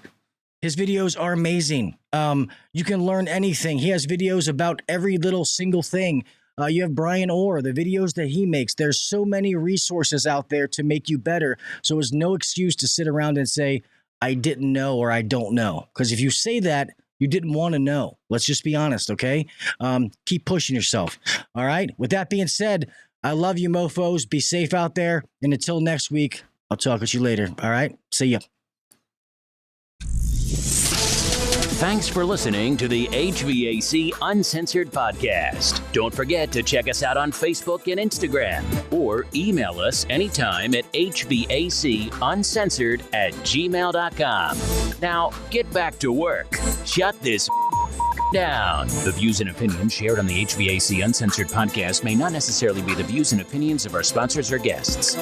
His videos are amazing. You can learn anything. He has videos about every little single thing. You have Brian Orr, the videos that he makes. There's so many resources out there to make you better. So it's no excuse to sit around and say, I didn't know or I don't know. Because if you say that, you didn't want to know. Let's just be honest, okay? Keep pushing yourself. All right? With that being said, I love you, mofos. Be safe out there. And until next week, I'll talk with you later. All right? See ya. Thanks for listening to the HVAC Uncensored Podcast. Don't forget to check us out on Facebook and Instagram, or email us anytime at hvacuncensored@gmail.com. Now, get back to work. Shut this down. The views and opinions shared on the HVAC Uncensored Podcast may not necessarily be the views and opinions of our sponsors or guests.